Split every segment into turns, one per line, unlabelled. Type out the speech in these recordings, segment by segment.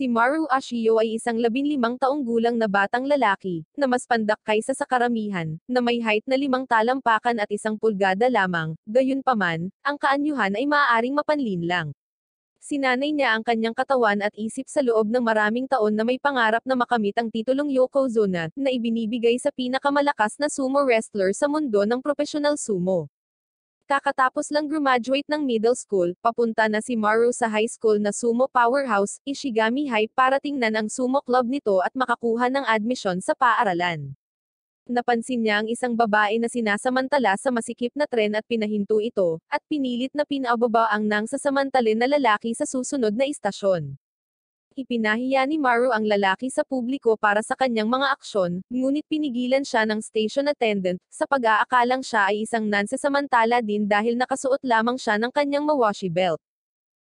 Si Maru Ashio ay isang 15 taong gulang na batang lalaki, na mas pandak kaysa sa karamihan, na may height na 5 talampakan at 1 pulgada lamang, gayunpaman, ang kaanyuhan ay maaaring mapanlin lang. Sinanay niya ang kanyang katawan at isip sa loob ng maraming taon na may pangarap na makamit ang titulong Yokozuna, na ibinibigay sa pinakamalakas na sumo wrestler sa mundo ng professional sumo. Kakatapos lang graduate ng middle school, papunta na si Maru sa high school na sumo powerhouse, Ishigami High para tingnan ang sumo club nito at makakuha ng admission sa paaralan. Napansin niya ang isang babae na sinasamantala sa masikip na tren at pinahinto ito, at pinilit na pinababa ang nang sasamantalin na lalaki sa susunod na istasyon. Ipinahiya ni Maru ang lalaki sa publiko para sa kanyang mga aksyon, ngunit pinigilan siya ng station attendant, sa pag-aakalang siya ay isang nansasamantala din dahil nakasuot lamang siya ng kanyang mawashi belt.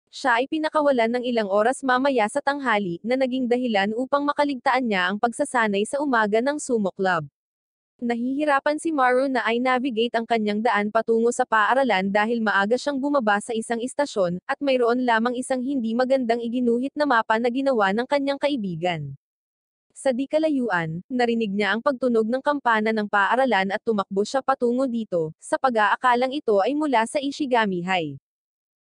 Siya ay pinakawalan ng ilang oras mamaya sa tanghali, na naging dahilan upang makaligtaan niya ang pagsasanay sa umaga ng sumo club. Nahihirapan si Maru na i-navigate ang kanyang daan patungo sa paaralan dahil maaga siyang bumaba sa isang istasyon, at mayroon lamang isang hindi magandang iginuhit na mapa na ginawa ng kanyang kaibigan. Sa di kalayuan, narinig niya ang pagtunog ng kampana ng paaralan at tumakbo siya patungo dito, sa pag-aakalang ito ay mula sa Ishigami High.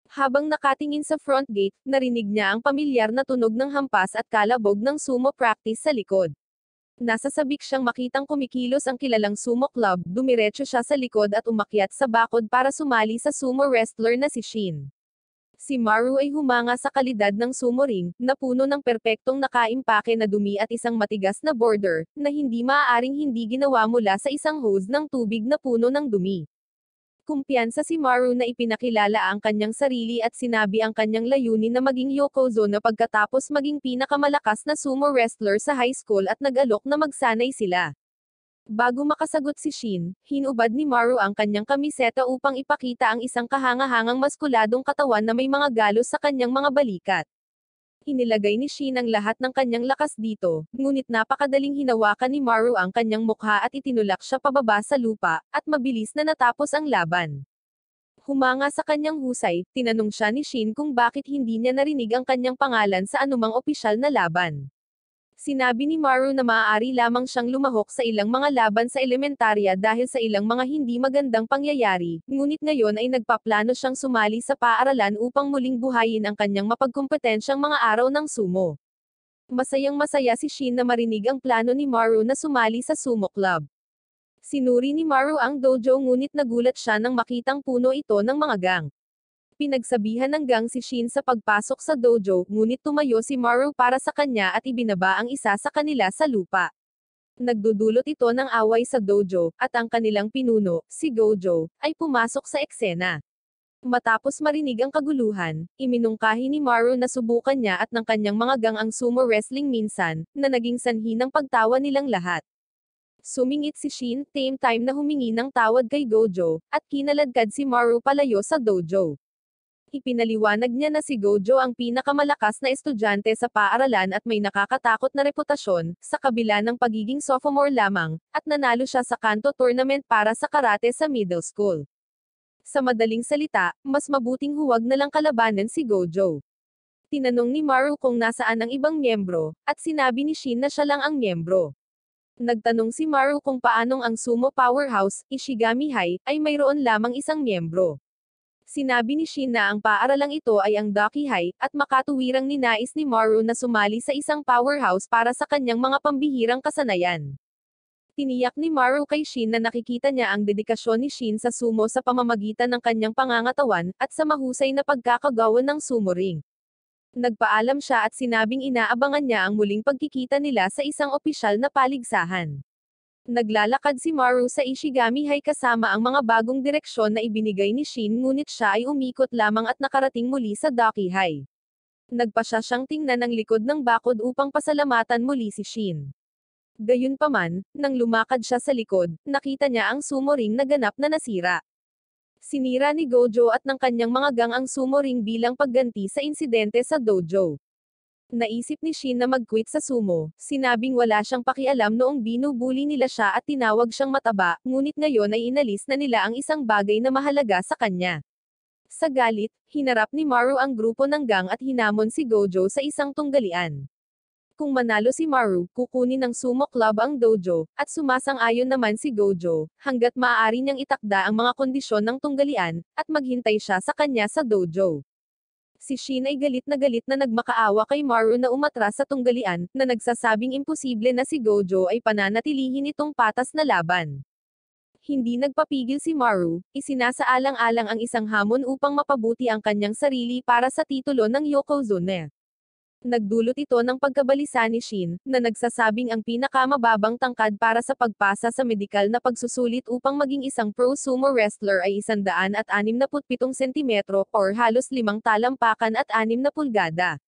Habang nakatingin sa front gate, narinig niya ang pamilyar na tunog ng hampas at kalabog ng sumo practice sa likod. Nasasabik siyang makitang kumikilos ang kilalang sumo club, dumiretso siya sa likod at umakyat sa bakod para sumali sa sumo wrestler na si Shin. Si Maru ay humanga sa kalidad ng sumo ring, na puno ng perpektong nakaimpake na dumi at isang matigas na border, na hindi maaaring hindi ginawa mula sa isang hose ng tubig na puno ng dumi. Kumpiyansa si Maru na ipinakilala ang kanyang sarili at sinabi ang kanyang layunin na maging Yokozuna pagkatapos maging pinakamalakas na sumo wrestler sa high school at nag-alok na magsanay sila. Bago makasagot si Shin, hinubad ni Maru ang kanyang kamiseta upang ipakita ang isang kahanga-hangang maskuladong katawan na may mga galos sa kanyang mga balikat. Inilagay ni Shin ang lahat ng kanyang lakas dito, ngunit napakadaling hinawakan ni Maru ang kanyang mukha at itinulak siya pababa sa lupa, at mabilis na natapos ang laban. Humanga sa kanyang husay, tinanong siya ni Shin kung bakit hindi niya narinig ang kanyang pangalan sa anumang opisyal na laban. Sinabi ni Maru na maaari lamang siyang lumahok sa ilang mga laban sa elementarya dahil sa ilang mga hindi magandang pangyayari, ngunit ngayon ay nagpaplano siyang sumali sa paaralan upang muling buhayin ang kanyang mapagkompetensyang mga araw ng sumo. Masayang-masaya si Shin na marinig ang plano ni Maru na sumali sa sumo club. Sinuri ni Maru ang dojo ngunit nagulat siya nang makitang puno ito ng mga gang. Pinagsabihan ng gang si Shin sa pagpasok sa dojo, ngunit tumayo si Maru para sa kanya at ibinaba ang isa sa kanila sa lupa. Nagdudulot ito ng away sa dojo, at ang kanilang pinuno, si Gojo, ay pumasok sa eksena. Matapos marinig ang kaguluhan, iminungkahi ni Maru na subukan niya at ng kanyang mga gang ang sumo wrestling minsan, na naging sanhi ng pagtawa nilang lahat. Sumingit si Shin, same time na humingi ng tawad kay Gojo, at kinaladkad si Maru palayo sa dojo. Ipinaliwanag niya na si Gojo ang pinakamalakas na estudyante sa paaralan at may nakakatakot na reputasyon, sa kabila ng pagiging sophomore lamang, at nanalo siya sa kanto tournament para sa karate sa middle school. Sa madaling salita, mas mabuting huwag na lang kalabanan si Gojo. Tinanong ni Maru kung nasaan ang ibang miyembro, at sinabi ni Shin na siya lang ang miyembro. Nagtanong si Maru kung paanong ang sumo powerhouse, Ishigami High, ay mayroon lamang isang miyembro. Sinabi ni Shin na ang paaralang ito ay ang Doki High, at makatuwirang ninais ni Maru na sumali sa isang powerhouse para sa kanyang mga pambihirang kasanayan. Tiniyak ni Maru kay Shin na nakikita niya ang dedikasyon ni Shin sa sumo sa pamamagitan ng kanyang pangangatawan, at sa mahusay na pagkakagawa ng sumo ring. Nagpaalam siya at sinabing inaabangan niya ang muling pagkikita nila sa isang opisyal na paligsahan. Naglalakad si Maru sa Ishigami High kasama ang mga bagong direksyon na ibinigay ni Shin ngunit siya ay umikot lamang at nakarating muli sa Doki High. Nagpasya siyang tingnan ang likod ng bakod upang pasalamatan muli si Shin. Gayunpaman, nang lumakad siya sa likod, nakita niya ang sumo ring na ganap na nasira. Sinira ni Gojo at ng kanyang mga gang ang sumo ring bilang pagganti sa insidente sa dojo. Naisip ni Shin na mag-quit sa sumo, sinabing wala siyang pakialam noong binubuli nila siya at tinawag siyang mataba, ngunit ngayon ay inalis na nila ang isang bagay na mahalaga sa kanya. Sa galit, hinarap ni Maru ang grupo ng gang at hinamon si Gojo sa isang tunggalian. Kung manalo si Maru, kukunin ng sumo club ang dojo, at sumasang-ayon naman si Gojo, hanggat maaari niyang itakda ang mga kondisyon ng tunggalian, at maghintay siya sa kanya sa dojo. Si Shin ay galit na nagmakaawa kay Maru na umatras sa tunggalian, na nagsasabing imposible na si Gojo ay pananatilihin itong patas na laban. Hindi nagpapigil si Maru, isinasaalang-alang ang isang hamon upang mapabuti ang kanyang sarili para sa titulo ng Yokozuna. Nagdulot ito ng pagkabalisa ni Shin, na nagsasabing ang pinakamababang tangkad para sa pagpasa sa medikal na pagsusulit upang maging isang pro sumo wrestler ay 167 sentimetro, or halos 5 talampakan at 6 na pulgada.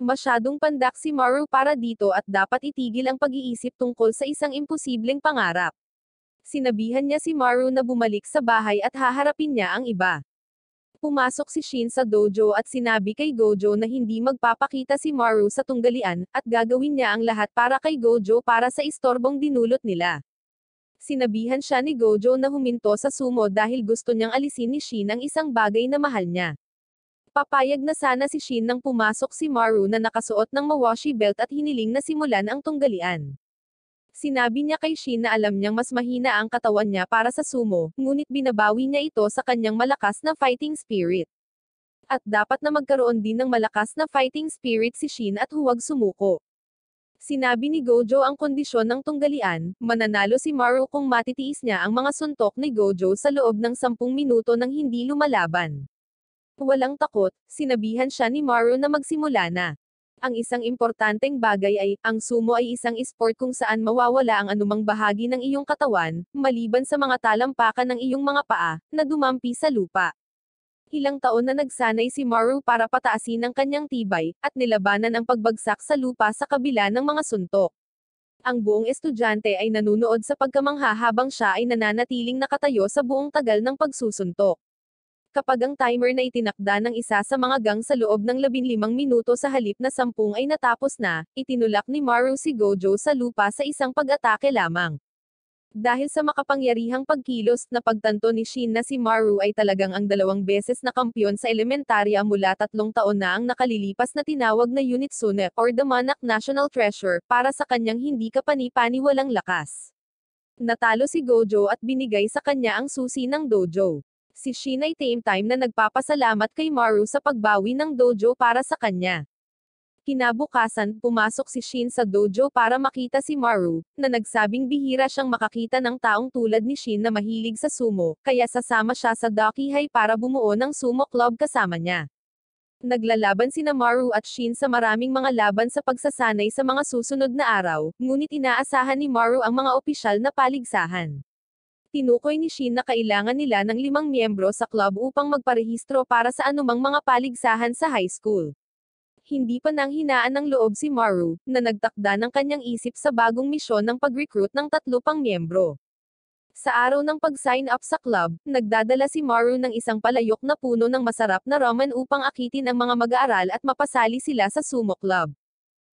Masyadong pandak si Maru para dito at dapat itigil ang pag-iisip tungkol sa isang imposibleng pangarap. Sinabihan niya si Maru na bumalik sa bahay at haharapin niya ang iba. Pumasok si Shin sa dojo at sinabi kay Gojo na hindi magpapakita si Maru sa tunggalian, at gagawin niya ang lahat para kay Gojo para sa istorbong dinulot nila. Sinabihan siya ni Gojo na huminto sa sumo dahil gusto niyang alisin ni Shin ang isang bagay na mahal niya. Papayag na sana si Shin nang pumasok si Maru na nakasuot ng mawashi belt at hiniling na simulan ang tunggalian. Sinabi niya kay Shin na alam niyang mas mahina ang katawan niya para sa sumo, ngunit binabawi niya ito sa kanyang malakas na fighting spirit. At dapat na magkaroon din ng malakas na fighting spirit si Shin at huwag sumuko. Sinabi ni Gojo ang kondisyon ng tunggalian, mananalo si Maru kung matitiis niya ang mga suntok ni Gojo sa loob ng 10 minuto nang hindi lumalaban. Walang takot, sinabihan siya ni Maru na magsimula na. Ang isang importanteng bagay ay, ang sumo ay isang esport kung saan mawawala ang anumang bahagi ng iyong katawan, maliban sa mga talampakan ng iyong mga paa, na dumampi sa lupa. Ilang taon na nagsanay si Maru para pataasin ang kanyang tibay, at nilabanan ang pagbagsak sa lupa sa kabila ng mga suntok. Ang buong estudyante ay nanunood sa pagkamangha habang siya ay nananatiling nakatayo sa buong tagal ng pagsusuntok. Kapag ang timer na itinakda ng isa sa mga gang sa loob ng 15 minuto sa halip na 10 ay natapos na, itinulak ni Maru si Gojo sa lupa sa isang pag-atake lamang. Dahil sa makapangyarihang pagkilos na pagtanto ni Shin na si Maru ay talagang ang 2 beses na kampyon sa elementarya mula 3 taon na ang nakalilipas na tinawag na Unitsune, or the Monarch National Treasure, para sa kanyang hindi kapani-paniwalang lakas. Natalo si Gojo at binigay sa kanya ang susi ng dojo. Si Shin ay time na nagpapasalamat kay Maru sa pagbawi ng dojo para sa kanya. Kinabukasan, pumasok si Shin sa dojo para makita si Maru, na nagsabing bihira siyang makakita ng taong tulad ni Shin na mahilig sa sumo, kaya sasama siya sa Dakihay para bumuo ng sumo club kasama niya. Naglalaban sina Maru at Shin sa maraming mga laban sa pagsasanay sa mga susunod na araw, ngunit inaasahan ni Maru ang mga opisyal na paligsahan. Tinukoy ni Shin na kailangan nila ng 5 miyembro sa club upang magparehistro para sa anumang mga paligsahan sa high school. Hindi pa nanghinaan ng loob si Maru, na nagtakda ng kanyang isip sa bagong misyon ng pag-recruit ng 3 pang miyembro. Sa araw ng pag-sign up sa club, nagdadala si Maru ng isang palayok na puno ng masarap na ramen upang akitin ang mga mag-aaral at mapasali sila sa sumo club.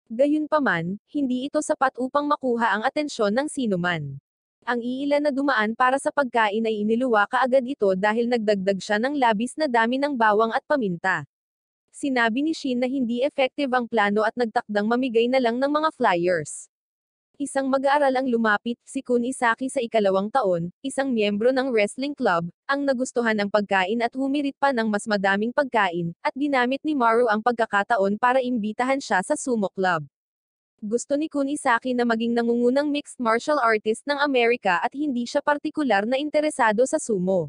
Gayunpaman, hindi ito sapat upang makuha ang atensyon ng sinuman. Ang iilan na dumaan para sa pagkain ay iniluwa kaagad ito dahil nagdagdag siya ng labis na dami ng bawang at paminta. Sinabi ni Shin na hindi effective ang plano at nagtakdang mamigay na lang ng mga flyers. Isang mag-aaral ang lumapit, si Kun Isaki sa 2nd taon, isang miyembro ng wrestling club, ang nagustuhan ng pagkain at humirit pa ng mas madaming pagkain, at ginamit ni Maru ang pagkakataon para imbitahan siya sa sumo club. Gusto ni Kun Isaki na maging nangungunang mixed martial artist ng Amerika at hindi siya partikular na interesado sa sumo.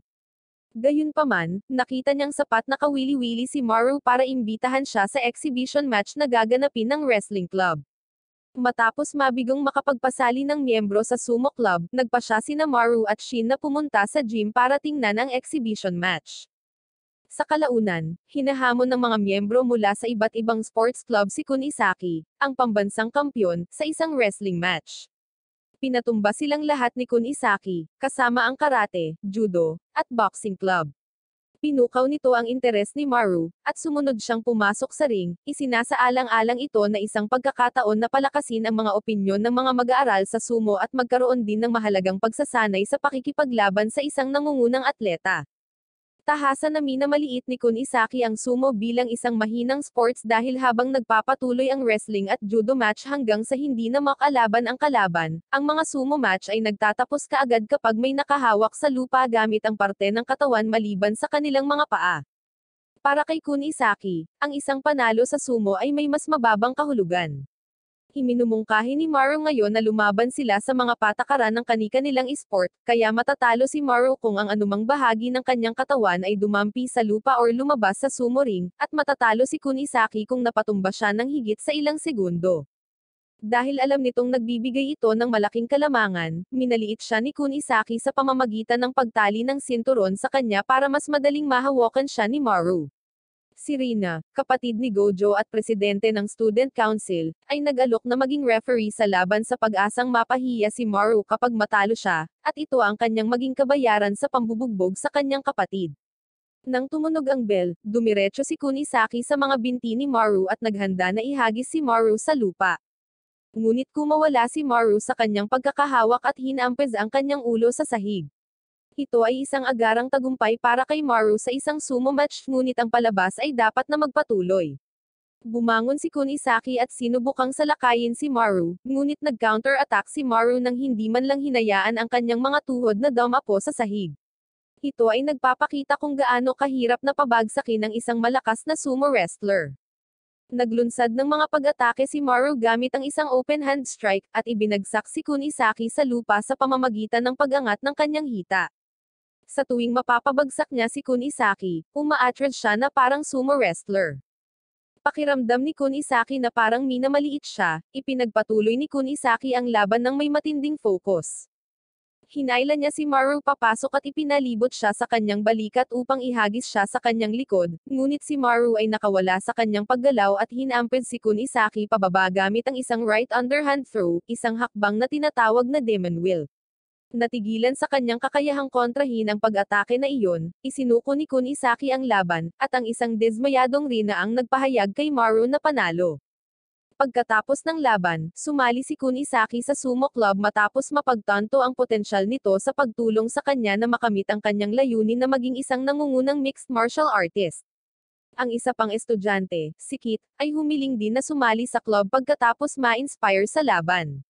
Gayunpaman, nakita niyang sapat na kawili-wili si Maru para imbitahan siya sa exhibition match na gaganapin ng wrestling club. Matapos mabigong makapagpasali ng miyembro sa sumo club, nagpasya sina Maru at Shin na pumunta sa gym para tingnan ang exhibition match. Sa kalaunan, hinahamon ng mga miyembro mula sa iba't ibang sports club si Kun Isaki, ang pambansang kampyon, sa isang wrestling match. Pinatumba silang lahat ni Kun Isaki, kasama ang karate, judo, at boxing club. Pinukaw nito ang interes ni Maru, at sumunod siyang pumasok sa ring, isinasaalang-alang ito na isang pagkakataon na palakasin ang mga opinyon ng mga mag-aaral sa sumo at magkaroon din ng mahalagang pagsasanay sa pakikipaglaban sa isang nangungunang atleta. Tahasan na minamaliit ni Kun Isaki ang sumo bilang isang mahinang sports dahil habang nagpapatuloy ang wrestling at judo match hanggang sa hindi na makalaban ang kalaban, ang mga sumo match ay nagtatapos kaagad kapag may nakahawak sa lupa gamit ang parte ng katawan maliban sa kanilang mga paa. Para kay Kun Isaki, ang isang panalo sa sumo ay may mas mababang kahulugan. Iminumungkahi ni Maru ngayon na lumaban sila sa mga patakaran ng kani-kanilang esport, kaya matatalo si Maru kung ang anumang bahagi ng kanyang katawan ay dumampi sa lupa or lumabas sa sumo ring, at matatalo si Kun Isaki kung napatumba siya ng higit sa ilang segundo. Dahil alam nitong nagbibigay ito ng malaking kalamangan, minaliit siya ni Kun Isaki sa pamamagitan ng pagtali ng sinturon sa kanya para mas madaling mahawakan siya ni Maru. Si Rina, kapatid ni Gojo at presidente ng Student Council, ay nag-alok na maging referee sa laban sa pag-asang mapahiya si Maru kapag matalo siya, at ito ang kanyang maging kabayaran sa pambubugbog sa kanyang kapatid. Nang tumunog ang bell, dumiretso si Kun Isaki sa mga binti ni Maru at naghanda na ihagis si Maru sa lupa. Ngunit kumawala si Maru sa kanyang pagkakahawak at hinampes ang kanyang ulo sa sahig. Ito ay isang agarang tagumpay para kay Maru sa isang sumo match, ngunit ang palabas ay dapat na magpatuloy. Bumangon si Kun Isaki at sinubukang salakayin si Maru, ngunit nag-counter-attack si Maru nang hindi man lang hinayaan ang kanyang mga tuhod na dumapo sa sahig. Ito ay nagpapakita kung gaano kahirap na pabagsakin ng isang malakas na sumo wrestler. Naglunsad ng mga pag-atake si Maru gamit ang isang open hand strike, at ibinagsak si Kun Isaki sa lupa sa pamamagitan ng pag-angat ng kanyang hita. Sa tuwing mapapabagsak niya si Kun Isaki, uma-atras siya na parang sumo wrestler. Pakiramdam ni Kun Isaki na parang minamaliit siya, ipinagpatuloy ni Kun Isaki ang laban ng may matinding focus. Hinayla niya si Maru papasok at ipinalibot siya sa kanyang balikat upang ihagis siya sa kanyang likod, ngunit si Maru ay nakawala sa kanyang paggalaw at hinamped si Kun Isaki pababa gamit ang isang right underhand throw, isang hakbang na tinatawag na demon wheel. Natigilan sa kanyang kakayahang kontrahin ang pag-atake na iyon, isinuko ni Kun Isaki ang laban, at ang isang dismayadong Rina ang nagpahayag kay Maru na panalo. Pagkatapos ng laban, sumali si Kun Isaki sa sumo club matapos mapagtanto ang potensyal nito sa pagtulong sa kanya na makamit ang kanyang layunin na maging isang nangungunang mixed martial artist. Ang isa pang estudyante, si Kit, ay humiling din na sumali sa club pagkatapos ma-inspire sa laban.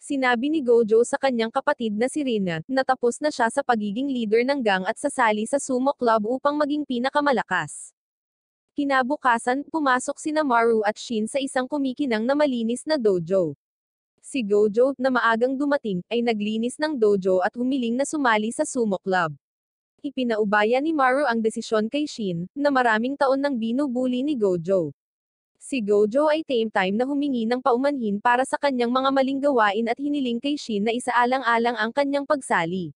Sinabi ni Gojo sa kanyang kapatid na si Rina, na tapos na siya sa pagiging leader ng gang at sasali sa sumo club upang maging pinakamalakas. Kinabukasan, pumasok sina Maru at Shin sa isang kumikinang na malinis na dojo. Si Gojo, na maagang dumating, ay naglinis ng dojo at humiling na sumali sa sumo club. Ipinaubaya ni Maru ang desisyon kay Shin, na maraming taon nang binubuli ni Gojo. Si Gojo ay time na humingi ng paumanhin para sa kanyang mga maling gawain at hiniling kay Shin na isaalang-alang ang kanyang pagsali.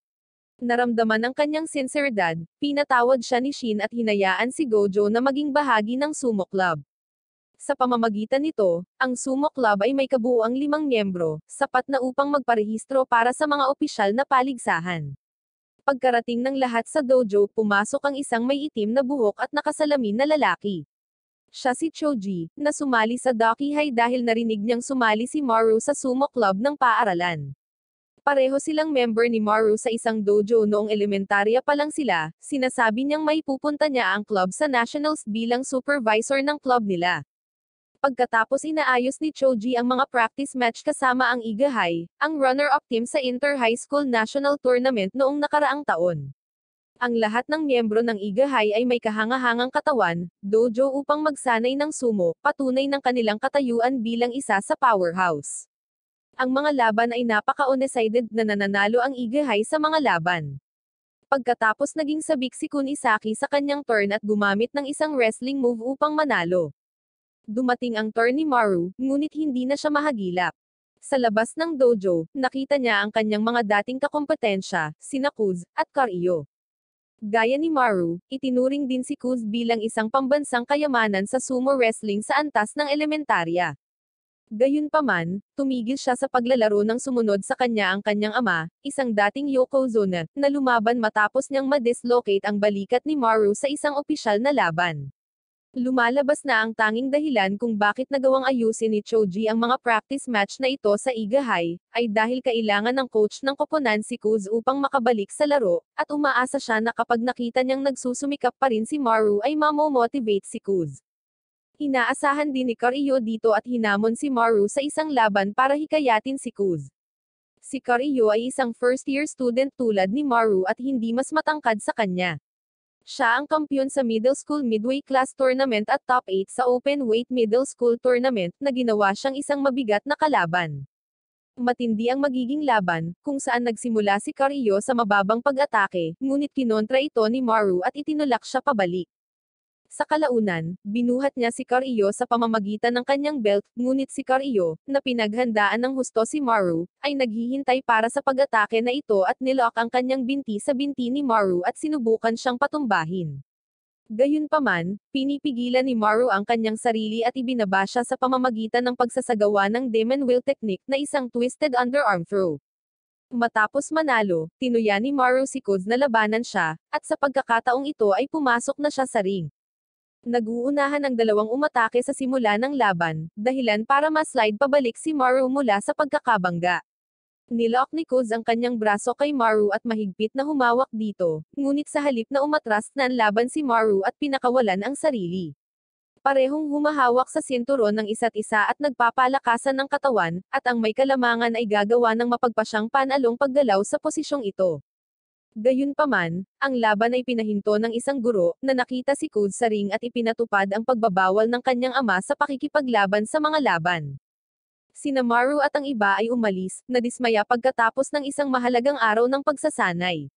Naramdaman ang kanyang sinseridad, pinatawad siya ni Shin at hinayaan si Gojo na maging bahagi ng sumo club. Sa pamamagitan nito, ang sumo club ay may kabuuang 5 miyembro, sapat na upang magparehistro para sa mga opisyal na paligsahan. Pagkarating ng lahat sa dojo, pumasok ang isang may itim na buhok at nakasalamin na lalaki. Siya si Choji, na sumali sa Dokihai dahil narinig niyang sumali si Maru sa sumo club ng paaralan. Pareho silang member ni Maru sa isang dojo noong elementarya pa lang sila, sinasabi niyang may pupunta niya ang club sa nationals bilang supervisor ng club nila. Pagkatapos inaayos ni Choji ang mga practice match kasama ang Igahai, ang runner-up team sa Inter-High School National Tournament noong nakaraang taon. Ang lahat ng miyembro ng Igahai ay may kahangahangang katawan, dojo upang magsanay ng sumo, patunay ng kanilang katayuan bilang isa sa powerhouse. Ang mga laban ay napaka-one-sided na nananalo ang Igahai sa mga laban. Pagkatapos naging sabik si Kun Isaki sa kanyang turn at gumamit ng isang wrestling move upang manalo. Dumating ang turn ni Maru, ngunit hindi na siya mahagilap. Sa labas ng dojo, nakita niya ang kanyang mga dating kakompetensya, sina Kuz, at Karyo. Gaya ni Maru, itinuring din si Kuz bilang isang pambansang kayamanan sa sumo wrestling sa antas ng elementarya. Gayunpaman, tumigil siya sa paglalaro nang sumunod sa kanya ang kanyang ama, isang dating yokozuna, na lumaban matapos niyang ma-dislocate ang balikat ni Maru sa isang opisyal na laban. Lumalabas na ang tanging dahilan kung bakit nagawang ayusin ni Choji ang mga practice match na ito sa Iga High, ay dahil kailangan ng coach ng koponan si Kuz upang makabalik sa laro, at umaasa siya na kapag nakita niyang nagsusumikap pa rin si Maru ay mamomotivate si Kuz. Inaasahan din ni Kariyo dito at hinamon si Maru sa isang laban para hikayatin si Kuz. Si Kariyo ay isang first-year student tulad ni Maru at hindi mas matangkad sa kanya. Siya ang kampiyon sa middle school midway class tournament at top 8 sa open weight middle school tournament na ginawa siyang isang mabigat na kalaban. Matindi ang magiging laban, kung saan nagsimula si Kariyo sa mababang pag-atake, ngunit kinontra ito ni Maru at itinulak siya pabalik. Sa kalaunan, binuhat niya si Kariyo sa pamamagitan ng kanyang belt, ngunit si Kariyo, na pinaghandaan ng husto si Maru, ay naghihintay para sa pag-atake na ito at nilock ang kanyang binti sa binti ni Maru at sinubukan siyang patumbahin. Gayunpaman, pinipigilan ni Maru ang kanyang sarili at ibinaba siya sa pamamagitan ng pagsasagawa ng Demon Will technique na isang twisted underarm throw. Matapos manalo, tinuya ni Maru si Kuz na labanan siya, at sa pagkakataong ito ay pumasok na siya sa ring. Nag-uunahan ang dalawang umatake sa simula ng laban, dahilan para ma-slide pabalik si Maru mula sa pagkakabangga. Nilock ni Kuz ang kanyang braso kay Maru at mahigpit na humawak dito, ngunit sa halip na umatras na laban si Maru at pinakawalan ang sarili. Parehong humahawak sa sinturon ng isa't isa at nagpapalakasan ng katawan, at ang may kalamangan ay gagawa ng mapagpasyang panalong paggalaw sa posisyong ito. Gayunpaman, ang laban ay pinahinto ng isang guro, na nakita si Kuz sa ring at ipinatupad ang pagbabawal ng kanyang ama sa pakikipaglaban sa mga laban. Sina Maru at ang iba ay umalis, nadismaya pagkatapos ng isang mahalagang araw ng pagsasanay.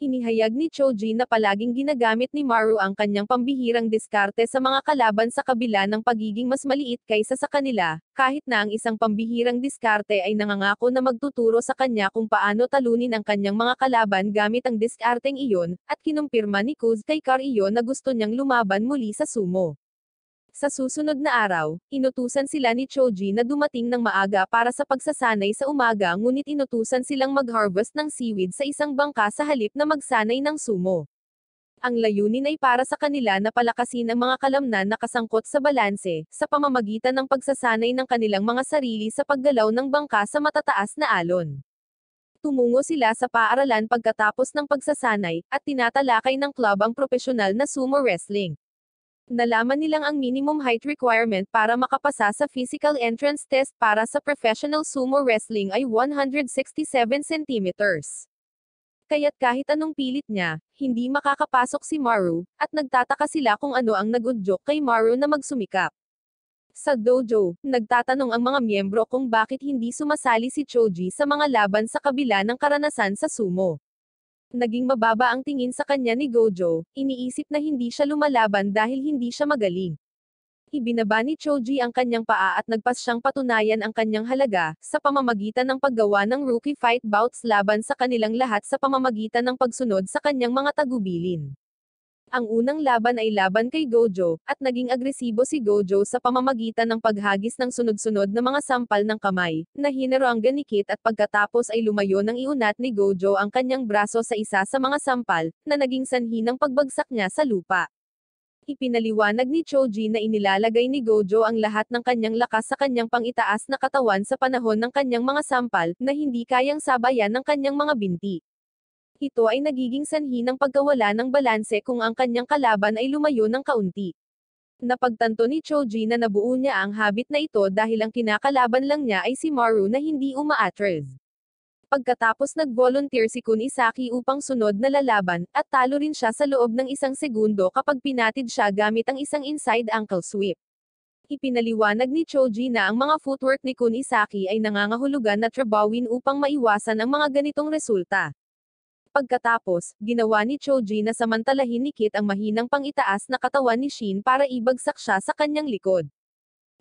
Inihayag ni Choji na palaging ginagamit ni Maru ang kanyang pambihirang diskarte sa mga kalaban sa kabila ng pagiging mas maliit kaysa sa kanila, kahit na ang isang pambihirang diskarte ay nangangako na magtuturo sa kanya kung paano talunin ang kanyang mga kalaban gamit ang diskarteng iyon, at kinumpirma ni Kuz kay Kariyo na gusto niyang lumaban muli sa sumo. Sa susunod na araw, inutusan sila ni Choji na dumating ng maaga para sa pagsasanay sa umaga ngunit inutusan silang mag-harvest ng seaweed sa isang bangka sa halip na magsanay ng sumo. Ang layunin ay para sa kanila na palakasin ang mga kalamnan na kasangkot sa balanse, sa pamamagitan ng pagsasanay ng kanilang mga sarili sa paggalaw ng bangka sa matataas na alon. Tumungo sila sa paaralan pagkatapos ng pagsasanay, at tinatalakay ng club ang propesyonal na sumo wrestling. Nalaman nilang ang minimum height requirement para makapasa sa physical entrance test para sa professional sumo wrestling ay 167 centimeters. Kaya't kahit anong pilit niya, hindi makakapasok si Maru, at nagtataka sila kung ano ang nag-udyok kay Maru na magsumikap. Sa dojo, nagtatanong ang mga miyembro kung bakit hindi sumasali si Choji sa mga laban sa kabila ng karanasan sa sumo. Naging mababa ang tingin sa kanya ni Gojo, iniisip na hindi siya lumalaban dahil hindi siya magaling. Ibinaba ni Choji ang kanyang paa at nagpas siyang patunayan ang kanyang halaga, sa pamamagitan ng paggawa ng rookie fight bouts laban sa kanilang lahat sa pamamagitan ng pagsunod sa kanyang mga tagubilin. Ang unang laban ay laban kay Gojo, at naging agresibo si Gojo sa pamamagitan ng paghagis ng sunod-sunod na mga sampal ng kamay, na hinaranggan ni Kit at pagkatapos ay lumayo ng iunat ni Gojo ang kanyang braso sa isa sa mga sampal, na naging sanhi ng pagbagsak niya sa lupa. Ipinaliwanag ni Choji na inilalagay ni Gojo ang lahat ng kanyang lakas sa kanyang pangitaas na katawan sa panahon ng kanyang mga sampal, na hindi kayang sabayan ng kanyang mga binti. Ito ay nagiging sanhi ng pagkawala ng balanse kung ang kanyang kalaban ay lumayo ng kaunti. Napagtanto ni Choji na nabuo niya ang habit na ito dahil ang kinakalaban lang niya ay si Maru na hindi umaatres. Pagkatapos nag-volunteer si Kunisaki upang sunod na lalaban, at talo rin siya sa loob ng isang segundo kapag pinatid siya gamit ang isang inside ankle sweep. Ipinaliwanag ni Choji na ang mga footwork ni Kunisaki ay nangangahulugan na trabawin upang maiwasan ang mga ganitong resulta. Pagkatapos, ginawa ni Choji na samantalahin ni Kit ang mahinang pangitaas na katawan ni Shin para ibagsak siya sa kanyang likod.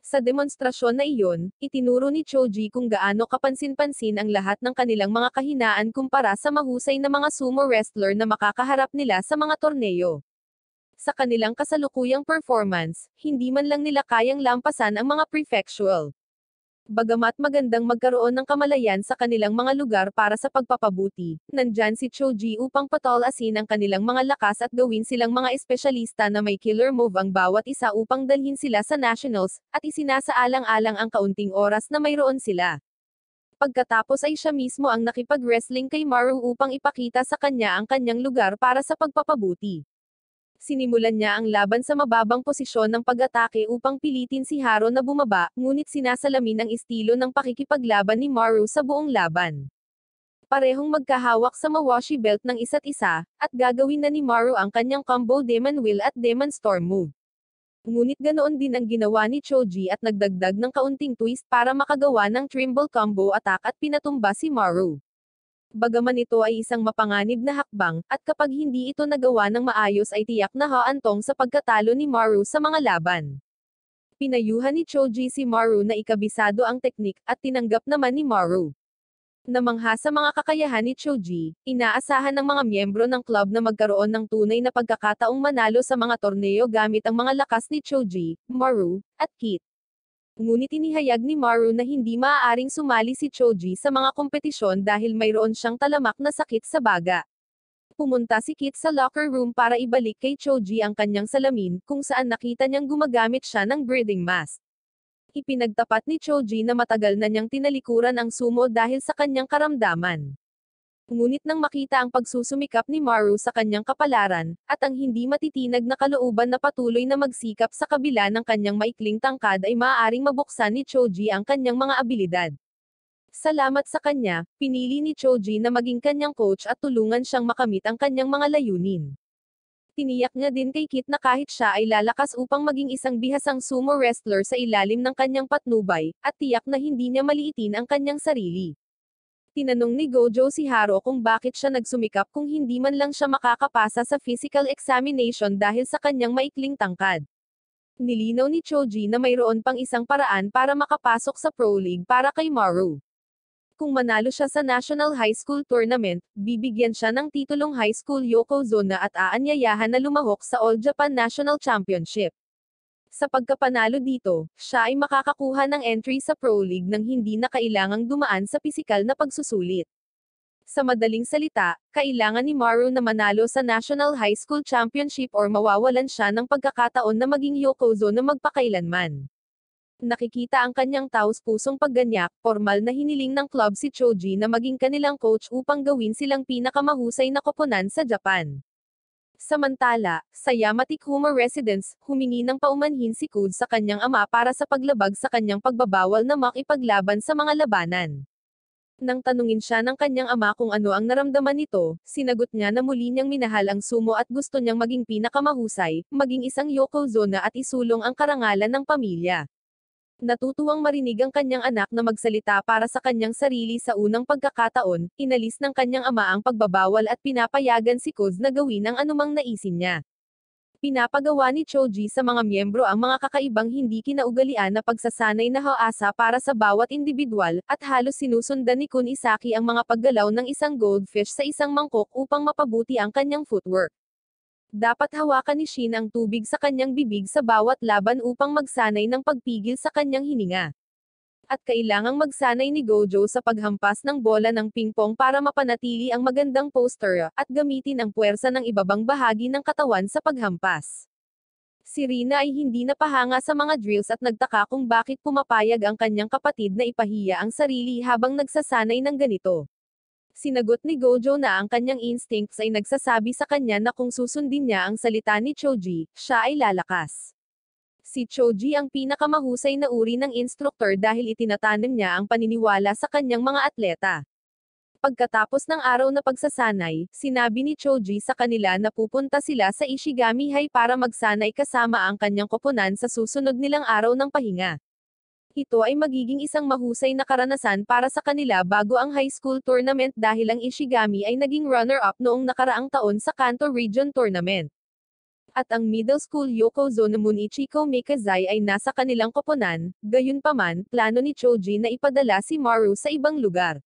Sa demonstrasyon na iyon, itinuro ni Choji kung gaano kapansin-pansin ang lahat ng kanilang mga kahinaan kumpara sa mahusay na mga sumo wrestler na makakaharap nila sa mga torneo. Sa kanilang kasalukuyang performance, hindi man lang nila kayang lampasan ang mga prefectural Bagamat magandang magkaroon ng kamalayan sa kanilang mga lugar para sa pagpapabuti, nandyan si Choji upang patalasin ang kanilang mga lakas at gawin silang mga espesyalista na may killer move ang bawat isa upang dalhin sila sa nationals, at isinasaalang-alang ang kaunting oras na mayroon sila. Pagkatapos ay siya mismo ang nakipag-wrestling kay Maru upang ipakita sa kanya ang kanyang lugar para sa pagpapabuti. Sinimulan niya ang laban sa mababang posisyon ng pag-atake upang pilitin si Haro na bumaba, ngunit sinasalamin ang estilo ng pakikipaglaban ni Maru sa buong laban. Parehong magkahawak sa Mawashi belt ng isa't isa, at gagawin na ni Maru ang kanyang combo Demon Will at Demon Storm move. Ngunit ganoon din ang ginawa ni Choji at nagdagdag ng kaunting twist para makagawa ng Trimble combo attack at pinatumba si Maru. Bagaman ito ay isang mapanganib na hakbang, at kapag hindi ito nagawa ng maayos ay tiyak na haantong sa pagkatalo ni Maru sa mga laban. Pinayuhan ni Choji si Maru na ikabisado ang teknik, at tinanggap naman ni Maru. Namangha sa mga kakayahan ni Choji, inaasahan ng mga miyembro ng club na magkaroon ng tunay na pagkakataong manalo sa mga torneo gamit ang mga lakas ni Choji, Maru, at Kit. Ngunit inihayag ni Maru na hindi maaaring sumali si Choji sa mga kompetisyon dahil mayroon siyang talamak na sakit sa baga. Pumunta si Kit sa locker room para ibalik kay Choji ang kanyang salamin, kung saan nakita niyang gumagamit siya ng breathing mask. Ipinagtapat ni Choji na matagal na niyang tinalikuran ang sumo dahil sa kanyang karamdaman. Ngunit nang makita ang pagsusumikap ni Maru sa kanyang kapalaran, at ang hindi matitinag na kalooban na patuloy na magsikap sa kabila ng kanyang maikling tangkad ay maaaring mabuksan ni Choji ang kanyang mga abilidad. Salamat sa kanya, pinili ni Choji na maging kanyang coach at tulungan siyang makamit ang kanyang mga layunin. Tiniyak niya din kay Kit na kahit siya ay lalakas upang maging isang bihasang sumo wrestler sa ilalim ng kanyang patnubay, at tiyak na hindi niya maliitin ang kanyang sarili. Tinanong ni Gojo si Haro kung bakit siya nagsumikap kung hindi man lang siya makakapasa sa physical examination dahil sa kanyang maikling tangkad. Nilinaw ni Choji na mayroon pang isang paraan para makapasok sa Pro League para kay Maru. Kung manalo siya sa National High School Tournament, bibigyan siya ng titulong High School Yokozuna at aanyayahan na lumahok sa All Japan National Championship. Sa pagkapanalo dito, siya ay makakakuha ng entry sa Pro League nang hindi na kailangang dumaan sa pisikal na pagsusulit. Sa madaling salita, kailangan ni Maru na manalo sa National High School Championship or mawawalan siya ng pagkakataon na maging Yokozuna magpakailanman. Nakikita ang kanyang taos-pusong pagganyak, formal na hiniling ng club si Choji na maging kanilang coach upang gawin silang pinakamahusay na koponan sa Japan. Samantala, sa Yamatikuma Residence, humingi ng paumanhin si Kud sa kanyang ama para sa paglabag sa kanyang pagbabawal na makipaglaban sa mga labanan. Nang tanungin siya ng kanyang ama kung ano ang naramdaman nito, sinagot niya na muli niyang minahal ang sumo at gusto niyang maging pinakamahusay, maging isang Yokozuna at isulong ang karangalan ng pamilya. Natutuwang marinig ang kanyang anak na magsalita para sa kanyang sarili sa unang pagkakataon, inalis ng kanyang ama ang pagbabawal at pinapayagan si Kud na gawin ang anumang naisin niya. Pinapagawa ni Choji sa mga miyembro ang mga kakaibang hindi kinaugalian na pagsasanay na haasa para sa bawat individual, at halos sinusundan ni Kun Isaki ang mga paggalaw ng isang goldfish sa isang mangkok upang mapabuti ang kanyang footwork. Dapat hawakan ni Shin ang tubig sa kanyang bibig sa bawat laban upang magsanay ng pagpigil sa kanyang hininga. At kailangang magsanay ni Gojo sa paghampas ng bola ng pingpong para mapanatili ang magandang posture, at gamitin ang puwersa ng ibabang bahagi ng katawan sa paghampas. Si Rina ay hindi napahanga sa mga drills at nagtaka kung bakit pumapayag ang kanyang kapatid na ipahiya ang sarili habang nagsasanay ng ganito. Sinagot ni Gojo na ang kanyang instincts ay nagsasabi sa kanya na kung susundin niya ang salita ni Choji, siya ay lalakas. Si Choji ang pinakamahusay na uri ng instruktor dahil itinatanim niya ang paniniwala sa kanyang mga atleta. Pagkatapos ng araw na pagsasanay, sinabi ni Choji sa kanila na pupunta sila sa Ishigami High para magsanay kasama ang kanyang koponan sa susunod nilang araw ng pahinga. Ito ay magiging isang mahusay na karanasan para sa kanila bago ang high school tournament dahil ang Ishigami ay naging runner-up noong nakaraang taon sa Kanto Region Tournament. At ang middle school Yokozuna Munichiko Mikazai ay nasa kanilang koponan, gayunpaman, plano ni Choji na ipadala si Maru sa ibang lugar.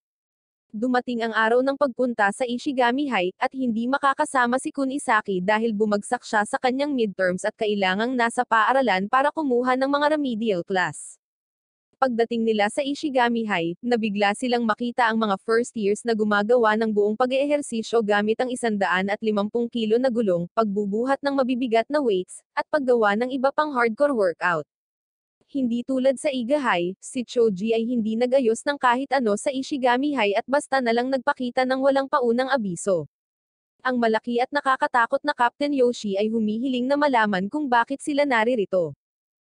Dumating ang araw ng pagpunta sa Ishigami High, at hindi makakasama si Kun Isaki dahil bumagsak siya sa kanyang midterms at kailangang nasa paaralan para kumuha ng mga remedial class. Pagdating nila sa Ishigami High, nabigla silang makita ang mga first years na gumagawa ng buong pag-eehersisyo gamit ang 150 kilo na gulong, pagbubuhat ng mabibigat na weights, at paggawa ng iba pang hardcore workout. Hindi tulad sa Iga High, si Choji ay hindi nagayos ng kahit ano sa Ishigami High at basta nalang nagpakita ng walang paunang abiso. Ang malaki at nakakatakot na Captain Yoshi ay humihiling na malaman kung bakit sila naririto.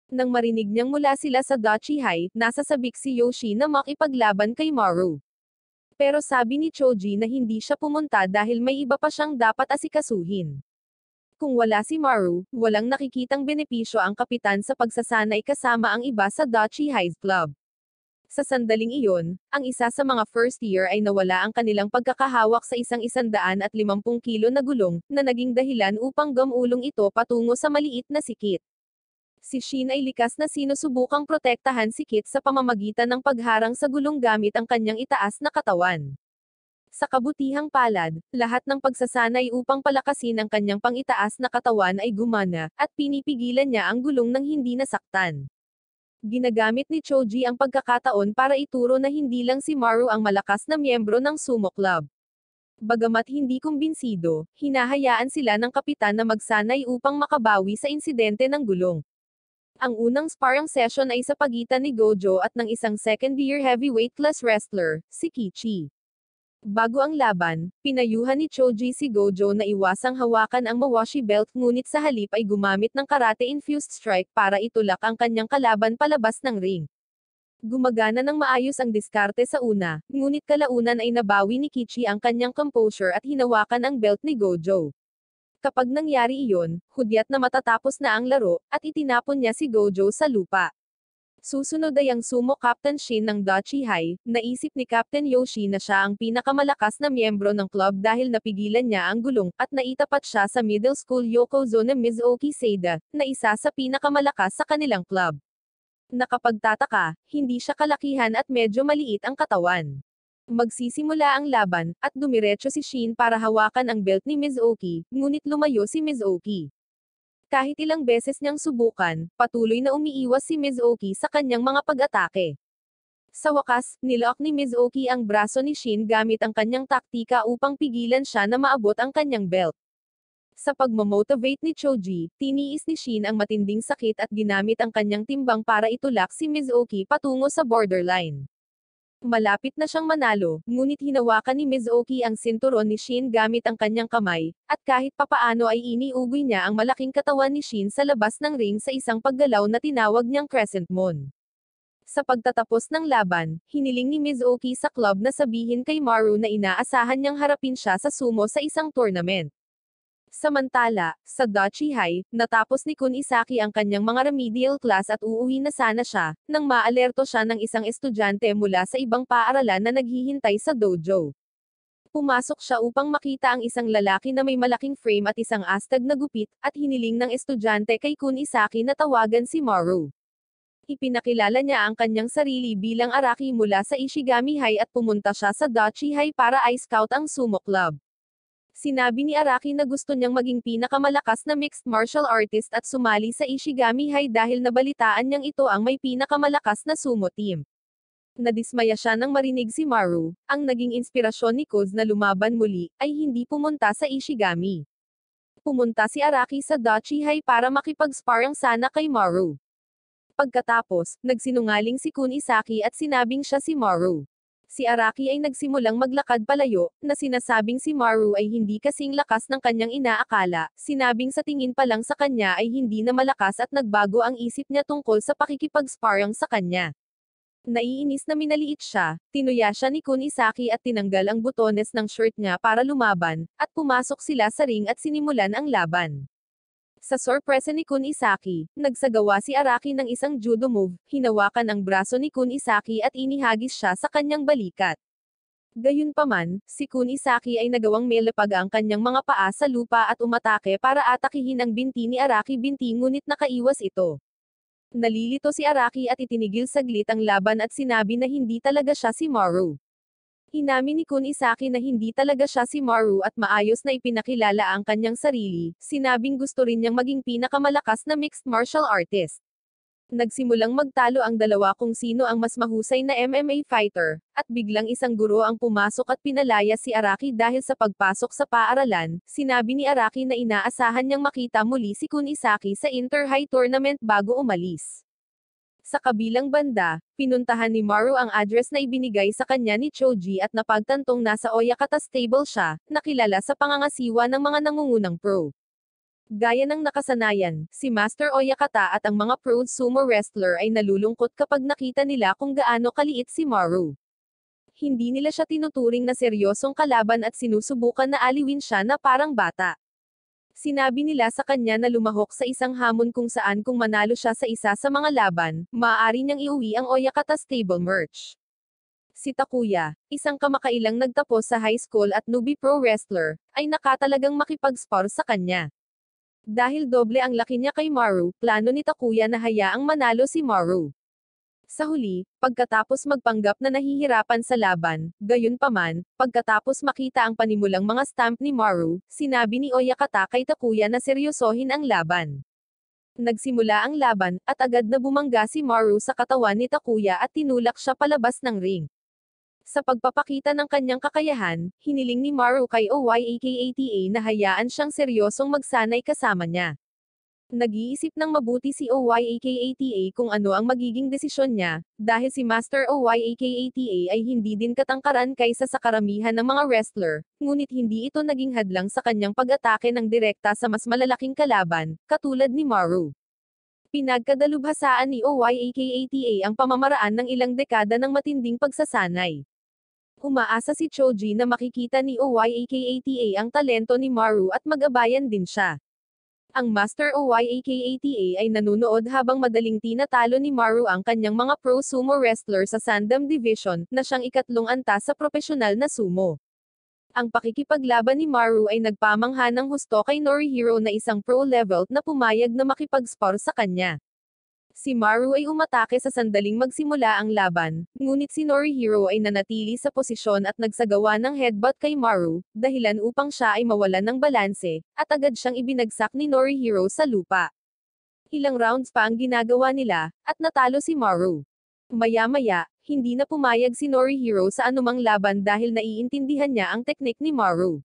Nang marinig niyang mula sila sa Dachi High, nasa sabik si Yoshi na makipaglaban kay Maru. Pero sabi ni Choji na hindi siya pumunta dahil may iba pa siyang dapat asikasuhin. Kung wala si Maru, walang nakikitang benepisyo ang kapitan sa pagsasanay kasama ang iba sa Dachi High Club. Sa sandaling iyon, ang isa sa mga first year ay nawala ang kanilang pagkakahawak sa 150 kilo na gulong, na naging dahilan upang gamulong ito patungo sa maliit na sikit. Si Shin ay likas na sinusubukang protektahan si Kit sa pamamagitan ng pagharang sa gulong gamit ang kanyang itaas na katawan. Sa kabutihang palad, lahat ng pagsasanay upang palakasin ang kanyang pangitaas na katawan ay gumana, at pinipigilan niya ang gulong ng hindi nasaktan. Ginagamit ni Choji ang pagkakataon para ituro na hindi lang si Maru ang malakas na miyembro ng sumo club. Bagamat hindi kumbinsido, hinahayaan sila ng kapitan na magsanay upang makabawi sa insidente ng gulong. Ang unang sparring session ay sa pagitan ni Gojo at ng isang second-year heavyweight class wrestler, si Kichi. Bago ang laban, pinayuhan ni Choji si Gojo na iwasang hawakan ang Mawashi belt ngunit sa halip ay gumamit ng karate-infused strike para itulak ang kanyang kalaban palabas ng ring. Gumagana ng maayos ang diskarte sa una, ngunit kalaunan ay nabawi ni Kichi ang kanyang composure at hinawakan ang belt ni Gojo. Kapag nangyari iyon, hudyat na matatapos na ang laro, at itinapon niya si Gojo sa lupa. Susunod ay ang sumo Captain Shin ng Dachi High. Naisip ni Captain Yoshi na siya ang pinakamalakas na miyembro ng club dahil napigilan niya ang gulong, at naitapat siya sa middle school Yokozuna Mizuki Seida, na isa sa pinakamalakas sa kanilang club. Nakapagtataka, hindi siya kalakihan at medyo maliit ang katawan. Magsisimula ang laban, at dumiretso si Shin para hawakan ang belt ni Mizuki, ngunit lumayo si Mizuki. Kahit ilang beses niyang subukan, patuloy na umiiwas si Mizuki sa kanyang mga pag-atake. Sa wakas, nilock ni Mizuki ang braso ni Shin gamit ang kanyang taktika upang pigilan siya na maabot ang kanyang belt. Sa pagmamotivate ni Choji, tiniis ni Shin ang matinding sakit at ginamit ang kanyang timbang para itulak si Mizuki patungo sa borderline. Malapit na siyang manalo, ngunit hinawakan ni Mizuki ang sinturon ni Shin gamit ang kanyang kamay, at kahit papaano ay iniugoy niya ang malaking katawan ni Shin sa labas ng ring sa isang paggalaw na tinawag niyang Crescent Moon. Sa pagtatapos ng laban, hiniling ni Mizuki sa club na sabihin kay Maru na inaasahan niyang harapin siya sa sumo sa isang tournament. Samantala, sa Dachi High, natapos ni Kun Isaki ang kanyang mga remedial class at uuwi na sana siya, nang maalerto siya ng isang estudyante mula sa ibang paaralan na naghihintay sa dojo. Pumasok siya upang makita ang isang lalaki na may malaking frame at isang astag na gupit, at hiniling ng estudyante kay Kun Isaki na tawagan si Maru. Ipinakilala niya ang kanyang sarili bilang Araki mula sa Ishigami High at pumunta siya sa Dachi High para i-scout ang sumo club. Sinabi ni Araki na gusto niyang maging pinakamalakas na mixed martial artist at sumali sa Ishigami High dahil nabalitaan niyang ito ang may pinakamalakas na sumo team. Nadismaya siya nang marinig si Maru, ang naging inspirasyon ni Koz na lumaban muli, ay hindi pumunta sa Ishigami. Pumunta si Araki sa Dachi High para makipag-sparring sana kay Maru. Pagkatapos, nagsinungaling si Kun Isaki at sinabing siya si Maru. Si Araki ay nagsimulang maglakad palayo, na sinasabing si Maru ay hindi kasing lakas ng kanyang inaakala, sinabing sa tingin pa lang sa kanya ay hindi na malakas at nagbago ang isip niya tungkol sa pakikipag-sparring sa kanya. Naiinis na minaliit siya, tinuya siya ni Kun Isaki at tinanggal ang butones ng shirt niya para lumaban, at pumasok sila sa ring at sinimulan ang laban. Sa sorpresa ni Kun Isaki, nagsagawa si Araki ng isang judo move, hinawakan ang braso ni Kun Isaki at inihagis siya sa kanyang balikat. Gayunpaman, si Kun Isaki ay nagawang melapag ang kanyang mga paa sa lupa at umatake para atakihin ang binti ni Araki ngunit nakaiwas ito. Nalilito si Araki at itinigil saglit ang laban at sinabi na hindi talaga siya si Maru. Inamin ni Kun Isaki na hindi talaga siya si Maru at maayos na ipinakilala ang kanyang sarili, sinabing gusto rin niyang maging pinakamalakas na mixed martial artist. Nagsimulang magtalo ang dalawa kung sino ang mas mahusay na MMA fighter, at biglang isang guro ang pumasok at pinalaya si Araki dahil sa pagpasok sa paaralan. Sinabi ni Araki na inaasahan niyang makita muli si Kunisaki sa Inter-High Tournament bago umalis. Sa kabilang banda, pinuntahan ni Maru ang address na ibinigay sa kanya ni Choji at napagtantong nasa Oyakata stable siya, nakilala sa pangangasiwa ng mga nangungunang pro. Gaya ng nakasanayan, si Master Oyakata at ang mga pro sumo wrestler ay nalulungkot kapag nakita nila kung gaano kaliit si Maru. Hindi nila siya tinuturing na seryosong kalaban at sinusubukan na aliwin siya na parang bata. Sinabi nila sa kanya na lumahok sa isang hamon kung saan kung manalo siya sa isa sa mga laban, maaari niyang iuwi ang Oyakata stable merch. Si Takuya, isang kamakailang nagtapos sa high school at newbie pro wrestler, ay nakatalagang makipag-spar sa kanya. Dahil doble ang laki niya kay Maru, plano ni Takuya na hayaang manalo si Maru. Sa huli, pagkatapos magpanggap na nahihirapan sa laban, gayunpaman, pagkatapos makita ang panimulang mga stamp ni Maru, sinabi ni Oyakata kay Takuya na seryosohin ang laban. Nagsimula ang laban, at agad na bumangga si Maru sa katawan ni Takuya at tinulak siya palabas ng ring. Sa pagpapakita ng kanyang kakayahan, hiniling ni Maru kay Oyakata na hayaan siyang seryosong magsanay kasama niya. Nag-iisip ng mabuti si Oyakata kung ano ang magiging desisyon niya, dahil si Master Oyakata ay hindi din katangkaran kaysa sa karamihan ng mga wrestler, ngunit hindi ito naging hadlang sa kanyang pag-atake ng direkta sa mas malalaking kalaban, katulad ni Maru. Pinagkadalubhasaan ni Oyakata ang pamamaraan ng ilang dekada ng matinding pagsasanay. Umaasa si Choji na makikita ni Oyakata ang talento ni Maru at mag-abayan din siya. Ang Master Oyakata ay nanunood habang madaling tinatalo ni Maru ang kanyang mga pro sumo wrestler sa Sandam Division, na siyang ikatlong antas sa profesional na sumo. Ang pakikipaglaban ni Maru ay nagpamangha ng husto kay Norihiro na isang pro level na pumayag na makipag-spar sa kanya. Si Maru ay umatake sa sandaling magsimula ang laban, ngunit si Norihiro ay nanatili sa posisyon at nagsagawa ng headbutt kay Maru, dahilan upang siya ay mawalan ng balanse, at agad siyang ibinagsak ni Norihiro sa lupa. Ilang rounds pa ang ginagawa nila, at natalo si Maru. Maya-maya, hindi na pumayag si Norihiro sa anumang laban dahil naiintindihan niya ang teknik ni Maru.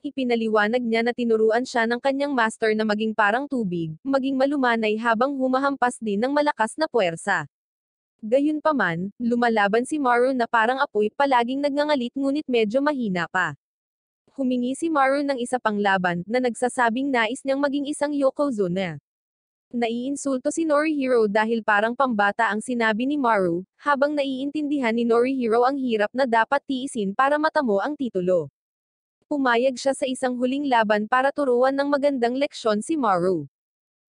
Ipinaliwanag niya na tinuruan siya ng kanyang master na maging parang tubig, maging malumanay habang humahampas din ng malakas na puwersa. Gayunpaman, lumalaban si Maru na parang apoy, palaging nagngangalit ngunit medyo mahina pa. Humingi si Maru ng isa pang laban, na nagsasabing nais niyang maging isang Yokozuna. Naiinsulto si Norihiro dahil parang pambata ang sinabi ni Maru, habang naiintindihan ni Norihiro ang hirap na dapat tiisin para matamo ang titulo. Pumayag siya sa isang huling laban para turuan ng magandang leksyon si Maru.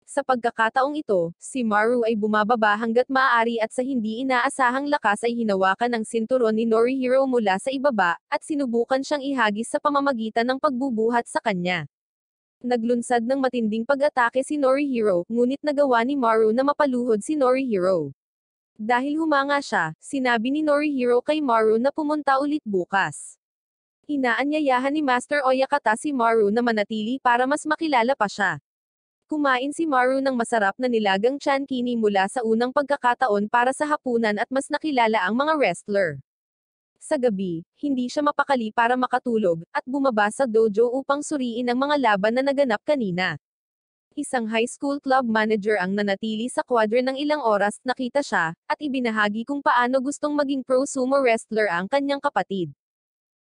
Sa pagkakataong ito, si Maru ay bumababa hanggat maaari at sa hindi inaasahang lakas ay hinawakan ang sinturon ni Norihiro mula sa ibaba, at sinubukan siyang ihagis sa pamamagitan ng pagbubuhat sa kanya. Naglunsad ng matinding pag-atake si Norihiro, ngunit nagawa ni Maru na mapaluhod si Norihiro. Dahil humanga siya, sinabi ni Norihiro kay Maru na pumunta ulit bukas. Inaanyayahan ni Master Oyakata si Maru na manatili para mas makilala pa siya. Kumain si Maru ng masarap na nilagang chankini mula sa unang pagkakataon para sa hapunan at mas nakilala ang mga wrestler. Sa gabi, hindi siya mapakali para makatulog, at bumaba sa dojo upang suriin ang mga laban na naganap kanina. Isang high school club manager ang nanatili sa kwadre ng ilang oras, nakita siya, at ibinahagi kung paano gustong maging pro sumo wrestler ang kanyang kapatid.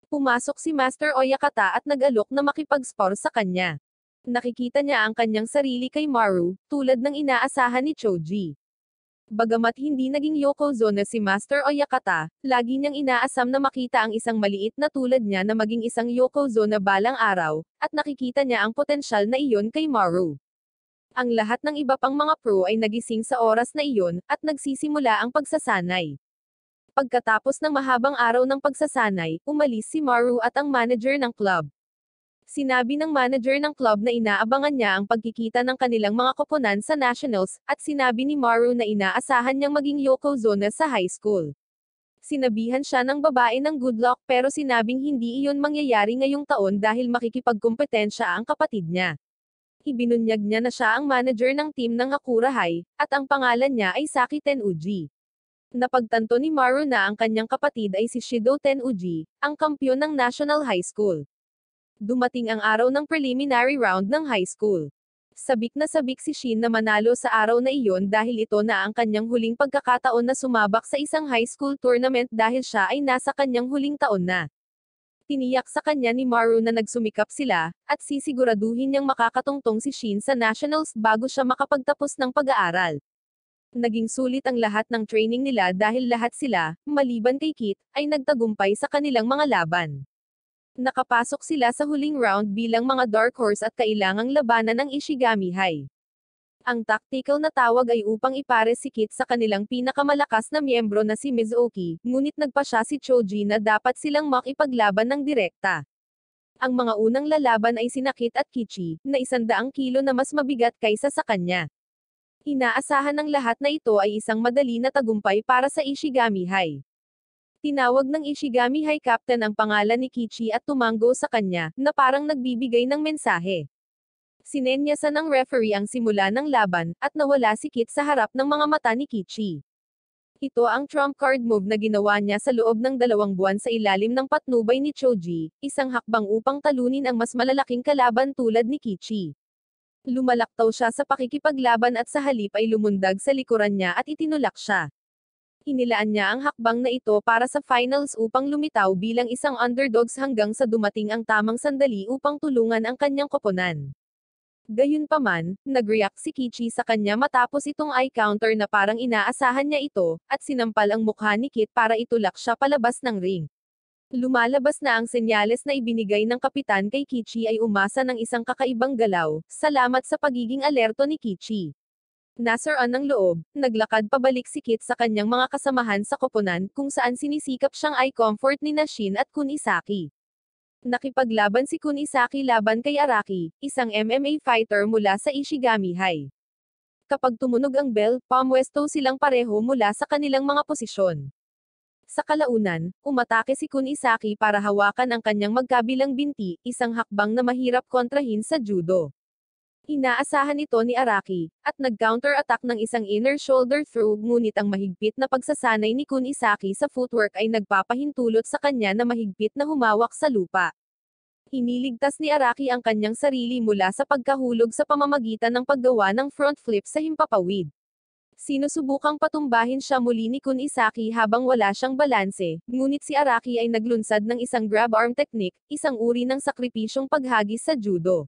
Pumasok si Master Oyakata at nag-alok na makipag-spar sa kanya. Nakikita niya ang kanyang sarili kay Maru, tulad ng inaasahan ni Choji. Bagamat hindi naging Yokozuna si Master Oyakata, lagi niyang inaasam na makita ang isang maliit na tulad niya na maging isang Yokozuna balang araw, at nakikita niya ang potensyal na iyon kay Maru. Ang lahat ng iba pang mga pro ay nagising sa oras na iyon, at nagsisimula ang pagsasanay. Pagkatapos ng mahabang araw ng pagsasanay, umalis si Maru at ang manager ng club. Sinabi ng manager ng club na inaabangan niya ang pagkikita ng kanilang mga koponan sa nationals, at sinabi ni Maru na inaasahan niyang maging Yokozuna sa high school. Sinabihan siya ng babae ng good luck pero sinabing hindi iyon mangyayari ngayong taon dahil makikipagkumpetensya ang kapatid niya. Ibinunyag niya na siya ang manager ng team ng Hakura High, at ang pangalan niya ay Saki Tenuji. Napagtanto ni Maru na ang kanyang kapatid ay si Shido Tenuji, ang kampyon ng National High School. Dumating ang araw ng preliminary round ng high school. Sabik na sabik si Shin na manalo sa araw na iyon dahil ito na ang kanyang huling pagkakataon na sumabak sa isang high school tournament dahil siya ay nasa kanyang huling taon na. Tiniyak sa kanya ni Maru na nagsumikap sila, at sisiguraduhin niyang makakatungtong si Shin sa nationals bago siya makapagtapos ng pag-aaral. Naging sulit ang lahat ng training nila dahil lahat sila, maliban kay Kit, ay nagtagumpay sa kanilang mga laban. Nakapasok sila sa huling round bilang mga dark horse at kailangang labanan ng Ishigami High. Ang tactical na tawag ay upang ipares si Kit sa kanilang pinakamalakas na miyembro na si Mizuki, ngunit nagpa siya si Choji na dapat silang makipaglaban ng direkta. Ang mga unang lalaban ay sina Kit at Kichi, na 100 kilo na mas mabigat kaysa sa kanya. Inaasahan ng lahat na ito ay isang madali na tagumpay para sa Ishigami High. Tinawag ng Ishigami High Captain ang pangalan ni Kichi at tumanggo sa kanya, na parang nagbibigay ng mensahe. Sinenyasan ng referee ang simula ng laban, at nawala si Kit sa harap ng mga mata ni Kichi. Ito ang trump card move na ginawa niya sa loob ng 2 buwan sa ilalim ng patnubay ni Choji, isang hakbang upang talunin ang mas malalaking kalaban tulad ni Kichi. Lumalaktaw siya sa pakikipaglaban at sa halip ay lumundag sa likuran niya at itinulak siya. Inilaan niya ang hakbang na ito para sa finals upang lumitaw bilang isang underdogs hanggang sa dumating ang tamang sandali upang tulungan ang kanyang koponan. Gayunpaman, nag-react si Kichi sa kanya matapos itong eye counter na parang inaasahan niya ito, at sinampal ang mukha ni Kit para itulak siya palabas ng ring. Lumalabas na ang senyales na ibinigay ng kapitan kay Kichi ay umasa ng isang kakaibang galaw, salamat sa pagiging alerto ni Kichi. Nasaraan ng loob, naglakad pabalik si Kit sa kanyang mga kasamahan sa koponan kung saan sinisikap siyang eye comfort ni Shin at Kunisaki. Nakipaglaban si Kunisaki laban kay Araki, isang MMA fighter mula sa Ishigami High. Kapag tumunog ang bell, pumwesto silang pareho mula sa kanilang mga posisyon. Sa kalaunan, umatake si Kunisaki para hawakan ang kanyang magkabilang binti, isang hakbang na mahirap kontrahin sa judo. Inaasahan ito ni Araki, at nag-counter-attack ng isang inner shoulder throw ngunit ang mahigpit na pagsasanay ni Kunisaki sa footwork ay nagpapahintulot sa kanya na mahigpit na humawak sa lupa. Iniligtas ni Araki ang kanyang sarili mula sa pagkahulog sa pamamagitan ng paggawa ng front flip sa himpapawid. Sinusubukang patumbahin siya muli ni Kunisaki habang wala siyang balanse, ngunit si Araki ay naglunsad ng isang grab arm technique, isang uri ng sakripisyong paghagis sa judo.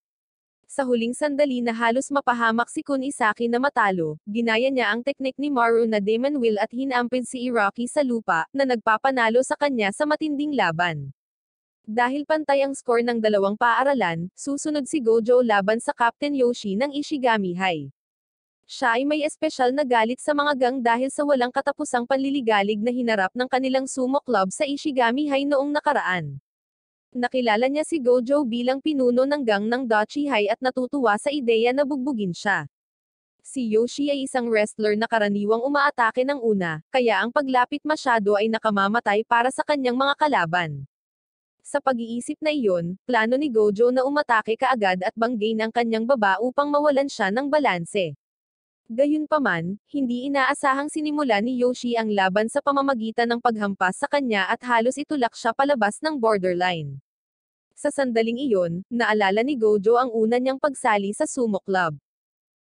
Sa huling sandali na halos mapahamak si Kunisaki na matalo, ginaya niya ang teknik ni Maru na Demon Wheel at hinampid si Iraqi sa lupa, na nagpapanalo sa kanya sa matinding laban. Dahil pantay ang score ng dalawang paaralan, susunod si Gojo laban sa Captain Yoshi ng Ishigami High. Siya ay may espesyal na galit sa mga gang dahil sa walang katapusang panliligalig na hinarap ng kanilang sumo club sa Ishigami High noong nakaraan. Nakilala niya si Gojo bilang pinuno ng gang ng Dachi High at natutuwa sa ideya na bugbugin siya. Si Yoshi ay isang wrestler na karaniwang umaatake ng una, kaya ang paglapit masyado ay nakamamatay para sa kanyang mga kalaban. Sa pag-iisip na iyon, plano ni Gojo na umatake kaagad at banggain ang kanyang baba upang mawalan siya ng balanse. Gayunpaman, hindi inaasahang sinimula ni Yoshi ang laban sa pamamagitan ng paghampas sa kanya at halos itulak siya palabas ng borderline. Sa sandaling iyon, naalala ni Gojo ang una niyang pagsali sa sumo club.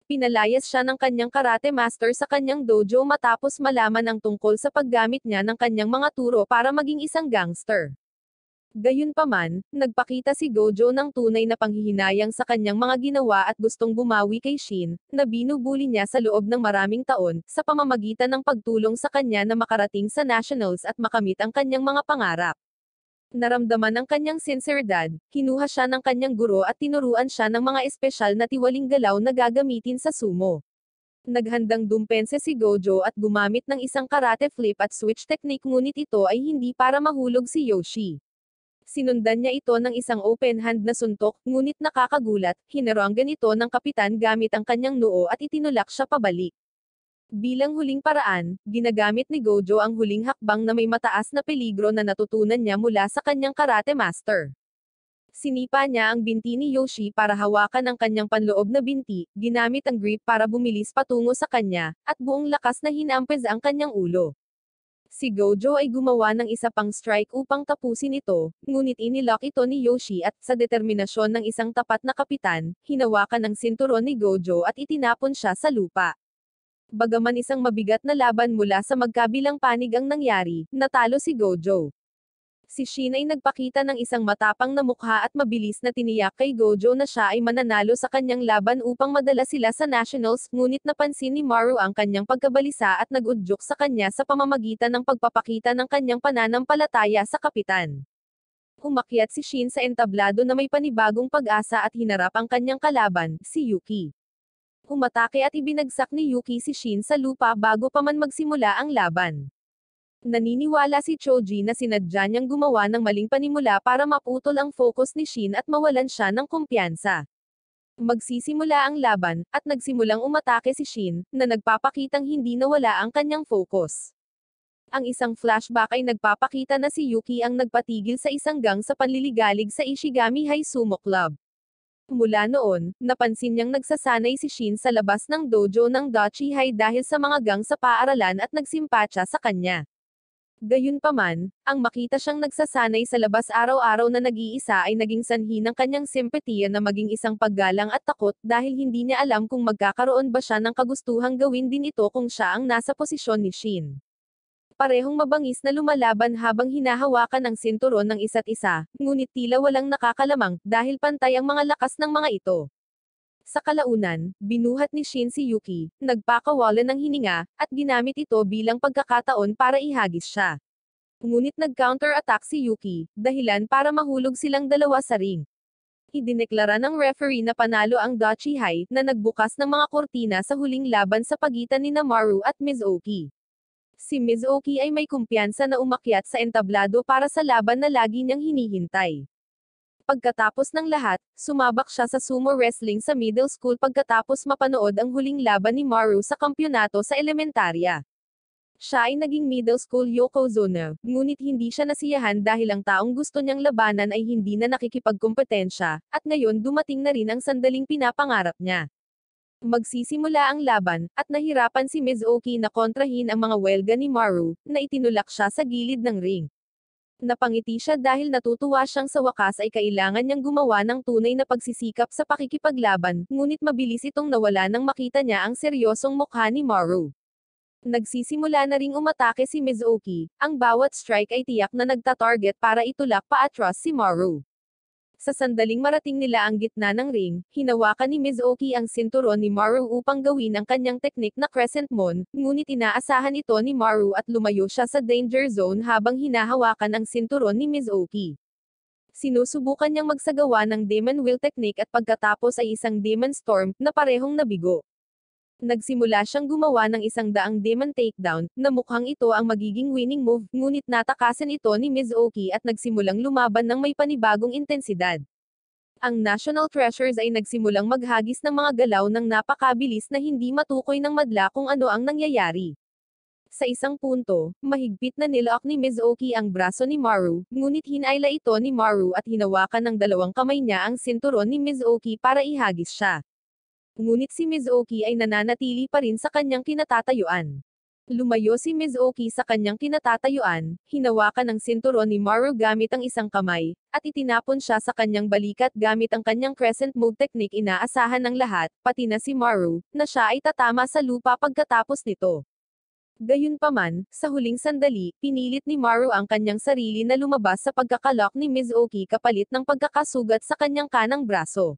Pinalayas siya ng kanyang karate master sa kanyang dojo matapos malaman ang tungkol sa paggamit niya ng kanyang mga turo para maging isang gangster. Gayunpaman, nagpakita si Gojo ng tunay na panghihinayang sa kanyang mga ginawa at gustong bumawi kay Shin, na binubuli niya sa loob ng maraming taon, sa pamamagitan ng pagtulong sa kanya na makarating sa nationals at makamit ang kanyang mga pangarap. Naramdaman ang kanyang sinseridad, kinuha siya ng kanyang guro at tinuruan siya ng mga espesyal na tiwaling galaw na gagamitin sa sumo. Naghandang dumpense si Gojo at gumamit ng isang karate flip at switch technique ngunit ito ay hindi para mahulog si Yoshi. Sinundan niya ito ng isang open hand na suntok, ngunit nakakagulat, hinaranggan ito ng kapitan gamit ang kanyang noo at itinulak siya pabalik. Bilang huling paraan, ginagamit ni Gojo ang huling hakbang na may mataas na peligro na natutunan niya mula sa kanyang karate master. Sinipa niya ang binti ni Yoshi para hawakan ang kanyang panloob na binti, ginamit ang grip para bumilis patungo sa kanya, at buong lakas na hinampes ang kanyang ulo. Si Gojo ay gumawa ng isa pang strike upang tapusin ito, ngunit inilock ito ni Yoshi at, sa determinasyon ng isang tapat na kapitan, hinawakan ang sinturon ni Gojo at itinapon siya sa lupa. Bagaman isang mabigat na laban mula sa magkabilang panig ang nangyari, natalo si Gojo. Si Shin ay nagpakita ng isang matapang na mukha at mabilis na tiniyak kay Gojo na siya ay mananalo sa kanyang laban upang madala sila sa Nationals, ngunit napansin ni Maru ang kanyang pagkabalisa at nag-udyok sa kanya sa pamamagitan ng pagpapakita ng kanyang pananampalataya sa kapitan. Umakyat si Shin sa entablado na may panibagong pag-asa at hinarap ang kanyang kalaban, si Yuki. Umatake at ibinagsak ni Yuki si Shin sa lupa bago pa man magsimula ang laban. Naniniwala si Choji na sinadya niyang gumawa ng maling panimula para maputol ang focus ni Shin at mawalan siya ng kumpiyansa. Magsisimula ang laban, at nagsimulang umatake si Shin, na nagpapakitang hindi nawala ang kanyang focus. Ang isang flashback ay nagpapakita na si Yuki ang nagpatigil sa isang gang sa panliligalig sa Ishigami High Sumo Club. Mula noon, napansin niyang nagsasanay si Shin sa labas ng dojo ng Dachi High dahil sa mga gang sa paaralan at nagsimpatya sa kanya. Gayunpaman, ang makita siyang nagsasanay sa labas araw-araw na nag-iisa ay naging sanhi ng kanyang simpatiya na maging isang paggalang at takot dahil hindi niya alam kung magkakaroon ba siya ng kagustuhang gawin din ito kung siya ang nasa posisyon ni Shin. Parehong mabangis na lumalaban habang hinahawakan ang sinturon ng isa't isa, ngunit tila walang nakakalamang dahil pantay ang mga lakas ng mga ito. Sa kalaunan, binuhat ni Shin si Yuki, nagpakawalan ng hininga, at ginamit ito bilang pagkakataon para ihagis siya. Ngunit nag-counter-attack si Yuki, dahilan para mahulog silang dalawa sa ring. Idineklara ng referee na panalo ang Dachi High, na nagbukas ng mga kortina sa huling laban sa pagitan ni Maru at Mizuki. Si Mizuki ay may kumpiyansa na umakyat sa entablado para sa laban na lagi niyang hinihintay. Pagkatapos ng lahat, sumabak siya sa sumo wrestling sa middle school pagkatapos mapanood ang huling laban ni Maru sa kampyonato sa elementarya. Siya ay naging middle school yokozuna, ngunit hindi siya nasiyahan dahil ang taong gusto niyang labanan ay hindi na nakikipagkompetensya, at ngayon dumating na rin ang sandaling pinapangarap niya. Magsisimula ang laban, at nahirapan si Mizuki na kontrahin ang mga welga ni Maru, na itinulak siya sa gilid ng ring. Napangiti siya dahil natutuwa siyang sa wakas ay kailangan niyang gumawa ng tunay na pagsisikap sa pakikipaglaban, ngunit mabilis itong nawala nang makita niya ang seryosong mukha ni Maru. Nagsisimula na ring umatake si Mizuki, ang bawat strike ay tiyak na nagtatarget para itulak paatras si Maru. Sa sandaling marating nila ang gitna ng ring, hinawakan ni Mizuki ang sinturon ni Maru upang gawin ang kanyang teknik na Crescent Moon, ngunit inaasahan ito ni Maru at lumayo siya sa danger zone habang hinahawakan ang sinturon ni Mizuki. Sinusubukan niyang magsagawa ng Demon Will technique at pagkatapos ay isang Demon Storm, na parehong nabigo. Nagsimula siyang gumawa ng 100 demon takedown, na mukhang ito ang magiging winning move, ngunit natakasan ito ni Mizuki at nagsimulang lumaban ng may panibagong intensidad. Ang National Treasures ay nagsimulang maghagis ng mga galaw ng napakabilis na hindi matukoy ng madla kung ano ang nangyayari. Sa isang punto, mahigpit na nilock ni Mizuki ang braso ni Maru, ngunit hinayla ito ni Maru at hinawakan ng dalawang kamay niya ang sinturon ni Mizuki para ihagis siya. Ngunit si Mizuki ay nananatili pa rin sa kanyang kinatatayuan. Lumayo si Mizuki sa kanyang kinatatayuan, hinawakan ang sinturon ni Maru gamit ang isang kamay, at itinapon siya sa kanyang balikat gamit ang kanyang crescent move technique. Inaasahan ng lahat, pati na si Maru, na siya ay tatama sa lupa pagkatapos nito. Gayunpaman, sa huling sandali, pinilit ni Maru ang kanyang sarili na lumabas sa pagkakalock ni Mizuki kapalit ng pagkakasugat sa kanyang kanang braso.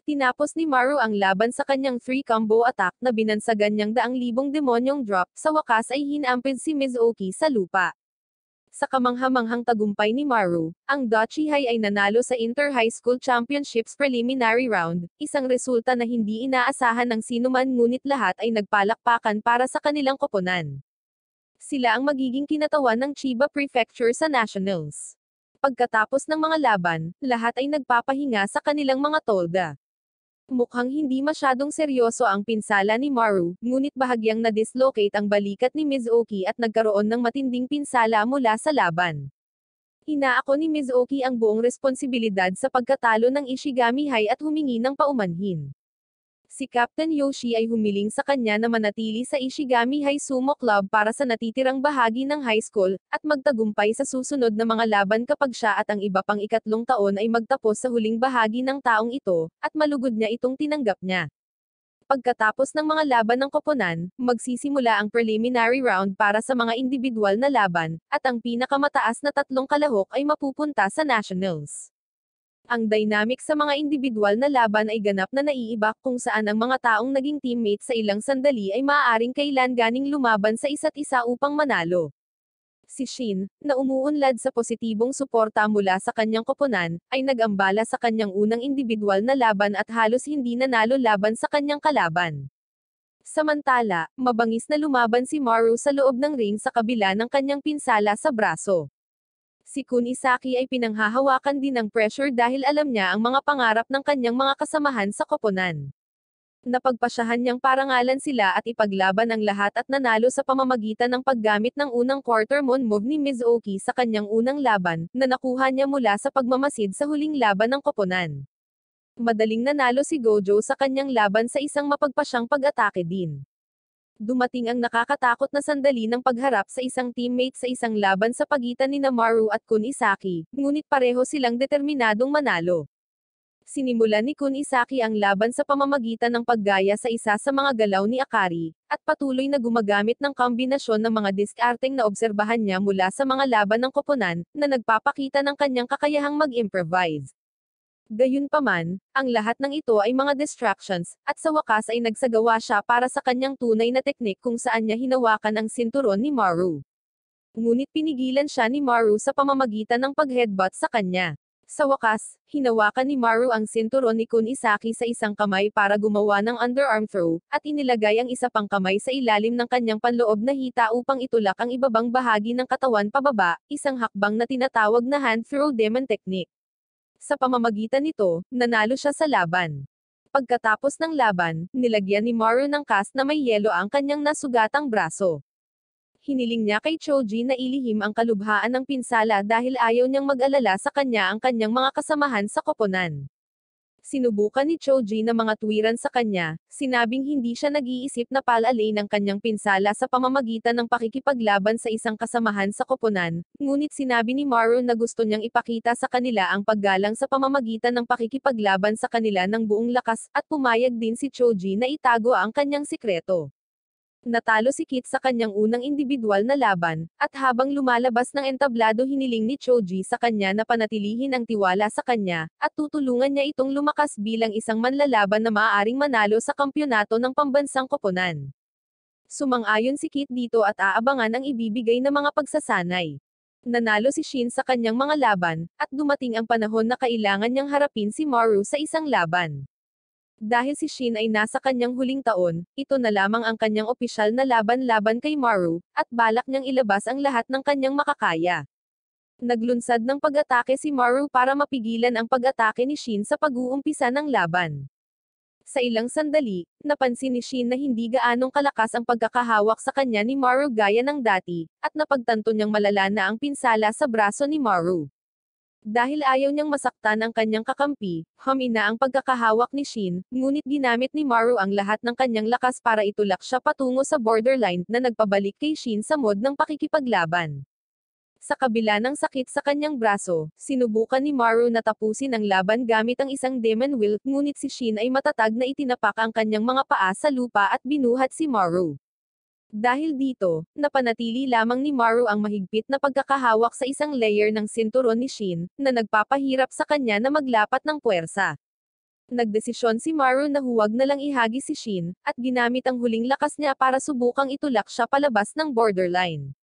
Tinapos ni Maru ang laban sa kanyang 3-combo attack na binansagan niyang 100,000 demonyong drop, sa wakas ay hinampid si Mizuki sa lupa. Sa kamanghamanghang tagumpay ni Maru, ang Dachi High ay nanalo sa Inter-High School Championships Preliminary Round, isang resulta na hindi inaasahan ng sinuman ngunit lahat ay nagpalakpakan para sa kanilang koponan. Sila ang magiging kinatawan ng Chiba Prefecture sa Nationals. Pagkatapos ng mga laban, lahat ay nagpapahinga sa kanilang mga tolda. Mukhang hindi masyadong seryoso ang pinsala ni Maru, ngunit bahagyang na-dislocate ang balikat ni Mizuki at nagkaroon ng matinding pinsala mula sa laban. Inaako ni Mizuki ang buong responsibilidad sa pagkatalo ng Ishigami High at humingi ng paumanhin. Si Captain Yoshi ay humiling sa kanya na manatili sa Ishigami High Sumo Club para sa natitirang bahagi ng high school, at magtagumpay sa susunod na mga laban kapag siya at ang iba pang ikatlong taon ay magtapos sa huling bahagi ng taong ito, at malugod niya itong tinanggap niya. Pagkatapos ng mga laban ng koponan, magsisimula ang preliminary round para sa mga individual na laban, at ang pinakamataas na tatlong kalahok ay mapupunta sa nationals. Ang dynamic sa mga individual na laban ay ganap na naiiba kung saan ang mga taong naging teammate sa ilang sandali ay maaaring kailanganing lumaban sa isa't isa upang manalo. Si Shin, na umuunlad sa positibong suporta mula sa kanyang koponan, ay nag-ambala sa kanyang unang individual na laban at halos hindi nanalo laban sa kanyang kalaban. Samantala, mabangis na lumaban si Maru sa loob ng ring sa kabila ng kanyang pinsala sa braso. Si Kunisaki ay pinanghahawakan din ng pressure dahil alam niya ang mga pangarap ng kanyang mga kasamahan sa koponan. Napagpasyahan niyang parangalan sila at ipaglaban ang lahat at nanalo sa pamamagitan ng paggamit ng unang quarter moon move ni Mizuki sa kanyang unang laban, na nakuha niya mula sa pagmamasid sa huling laban ng koponan. Madaling nanalo si Gojo sa kanyang laban sa isang mapagpasyang pag-atake din. Dumating ang nakakatakot na sandali ng pagharap sa isang teammate sa isang laban sa pagitan ni Maru at Kunisaki, ngunit pareho silang determinadong manalo. Sinimulan ni Kunisaki ang laban sa pamamagitan ng paggaya sa isa sa mga galaw ni Akari, at patuloy na gumagamit ng kombinasyon ng mga diskarteng na obserbahan niya mula sa mga laban ng koponan, na nagpapakita ng kanyang kakayahang mag-improvise. Gayunpaman, ang lahat ng ito ay mga distractions, at sa wakas ay nagsagawa siya para sa kanyang tunay na teknik kung saan niya hinawakan ang sinturon ni Maru. Ngunit pinigilan siya ni Maru sa pamamagitan ng pag-headbutt sa kanya. Sa wakas, hinawakan ni Maru ang sinturon ni Kunisaki sa isang kamay para gumawa ng underarm throw, at inilagay ang isa pang kamay sa ilalim ng kanyang panloob na hita upang itulak ang ibabang bahagi ng katawan pababa, isang hakbang na tinatawag na hand throw demon technique. Sa pamamagitan nito, nanalo siya sa laban. Pagkatapos ng laban, nilagyan ni Maru ng cast na may yelo ang kanyang nasugatang braso. Hiniling niya kay Choji na ilihim ang kalubhaan ng pinsala dahil ayaw niyang mag-alala sa kanya ang kanyang mga kasamahan sa koponan. Sinubukan ni Choji na mga tuwiran sa kanya, sinabing hindi siya nag-iisip na palalay ng kanyang pinsala sa pamamagitan ng pakikipaglaban sa isang kasamahan sa koponan, ngunit sinabi ni Maru na gusto niyang ipakita sa kanila ang paggalang sa pamamagitan ng pakikipaglaban sa kanila ng buong lakas, at pumayag din si Choji na itago ang kanyang sikreto. Natalo si Kit sa kanyang unang individual na laban, at habang lumalabas ng entablado hiniling ni Choji sa kanya na panatilihin ang tiwala sa kanya, at tutulungan niya itong lumakas bilang isang manlalaban na maaaring manalo sa kampyonato ng pambansang koponan. Sumang-ayon si Kit dito at aabangan ang ibibigay na mga pagsasanay. Nanalo si Shin sa kanyang mga laban, at dumating ang panahon na kailangan niyang harapin si Maru sa isang laban. Dahil si Shin ay nasa kanyang huling taon, ito na lamang ang kanyang opisyal na laban-laban kay Maru, at balak niyang ilabas ang lahat ng kanyang makakaya. Naglunsad ng pag-atake si Maru para mapigilan ang pag-atake ni Shin sa pag-uumpisa ng laban. Sa ilang sandali, napansin ni Shin na hindi gaanong kalakas ang pagkakahawak sa kanya ni Maru gaya ng dati, at napagtanto niyang malala na ang pinsala sa braso ni Maru. Dahil ayaw niyang masaktan ang kanyang kakampi, humina ang pagkakahawak ni Shin, ngunit ginamit ni Maru ang lahat ng kanyang lakas para itulak siya patungo sa borderline, na nagpabalik kay Shin sa mode ng pakikipaglaban. Sa kabila ng sakit sa kanyang braso, sinubukan ni Maru na tapusin ang laban gamit ang isang demon will, ngunit si Shin ay matatag na itinapak ang kanyang mga paa sa lupa at binuhat si Maru. Dahil dito, napanatili lamang ni Maru ang mahigpit na pagkakahawak sa isang layer ng sinturon ni Shin, na nagpapahirap sa kanya na maglapat ng puwersa. Nagdesisyon si Maru na huwag na lang ihagi si Shin, at ginamit ang huling lakas niya para subukang itulak siya palabas ng borderline.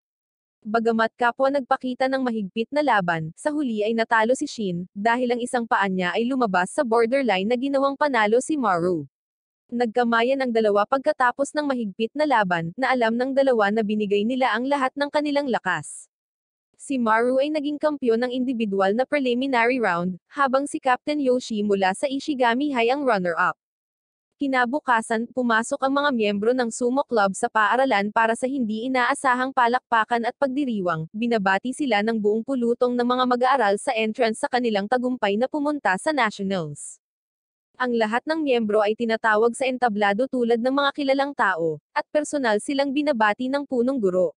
Bagamat kapwa nagpakita ng mahigpit na laban, sa huli ay natalo si Shin, dahil ang isang paa niya ay lumabas sa borderline na ginawang panalo si Maru. Nagkamayan ang dalawa pagkatapos ng mahigpit na laban, na alam ng dalawa na binigay nila ang lahat ng kanilang lakas. Si Maru ay naging kampyon ng individual na preliminary round, habang si Captain Yoshi mula sa Ishigami High ang runner-up. Kinabukasan, pumasok ang mga miyembro ng sumo club sa paaralan para sa hindi inaasahang palakpakan at pagdiriwang. Binabati sila ng buong pulutong ng mga mag-aaral sa entrance sa kanilang tagumpay na pumunta sa nationals. Ang lahat ng miyembro ay tinatawag sa entablado tulad ng mga kilalang tao, at personal silang binabati ng punong guro.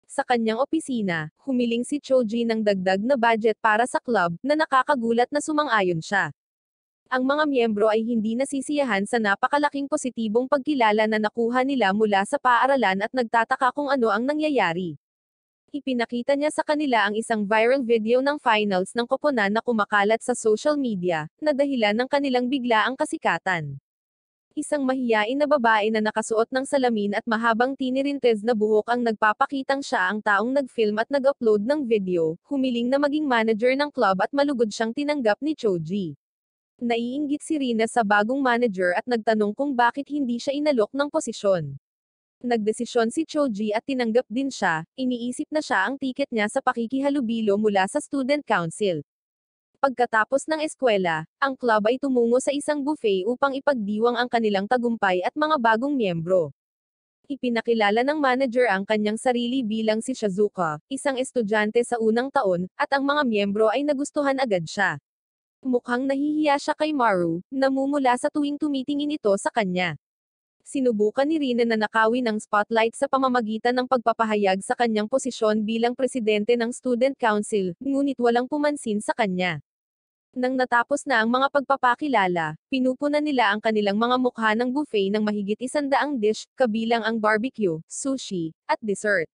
Sa kanyang opisina, humiling si Choji ng dagdag na budget para sa club, na nakakagulat na sumang-ayon siya. Ang mga miyembro ay hindi nasisiyahan sa napakalaking positibong pagkilala na nakuha nila mula sa paaralan at nagtataka kung ano ang nangyayari. Ipinakita niya sa kanila ang isang viral video ng finals ng koponan na kumakalat sa social media, na dahilan ng kanilang biglaang kasikatan. Isang mahiyain na babae na nakasuot ng salamin at mahabang tinirintes na buhok ang nagpapakitang siya ang taong nag-film at nag-upload ng video, humiling na maging manager ng club at malugod siyang tinanggap ni Choji. Naiinggit si Rina sa bagong manager at nagtanong kung bakit hindi siya inalok ng posisyon. Nagdesisyon si Choji at tinanggap din siya, iniisip na siya ang tiket niya sa pakikihalubilo mula sa student council. Pagkatapos ng eskwela, ang club ay tumungo sa isang buffet upang ipagdiwang ang kanilang tagumpay at mga bagong miyembro. Ipinakilala ng manager ang kanyang sarili bilang si Shizuka, isang estudyante sa unang taon, at ang mga miyembro ay nagustuhan agad siya. Mukhang nahihiya siya kay Maru, namumula sa tuwing tumitingin ito sa kanya. Sinubukan ni Rina na nakawin ang spotlight sa pamamagitan ng pagpapahayag sa kanyang posisyon bilang presidente ng student council, ngunit walang pumansin sa kanya. Nang natapos na ang mga pagpapakilala, pinupunan nila ang kanilang mga mukha ng buffet ng mahigit 100 dish, kabilang ang barbecue, sushi, at dessert.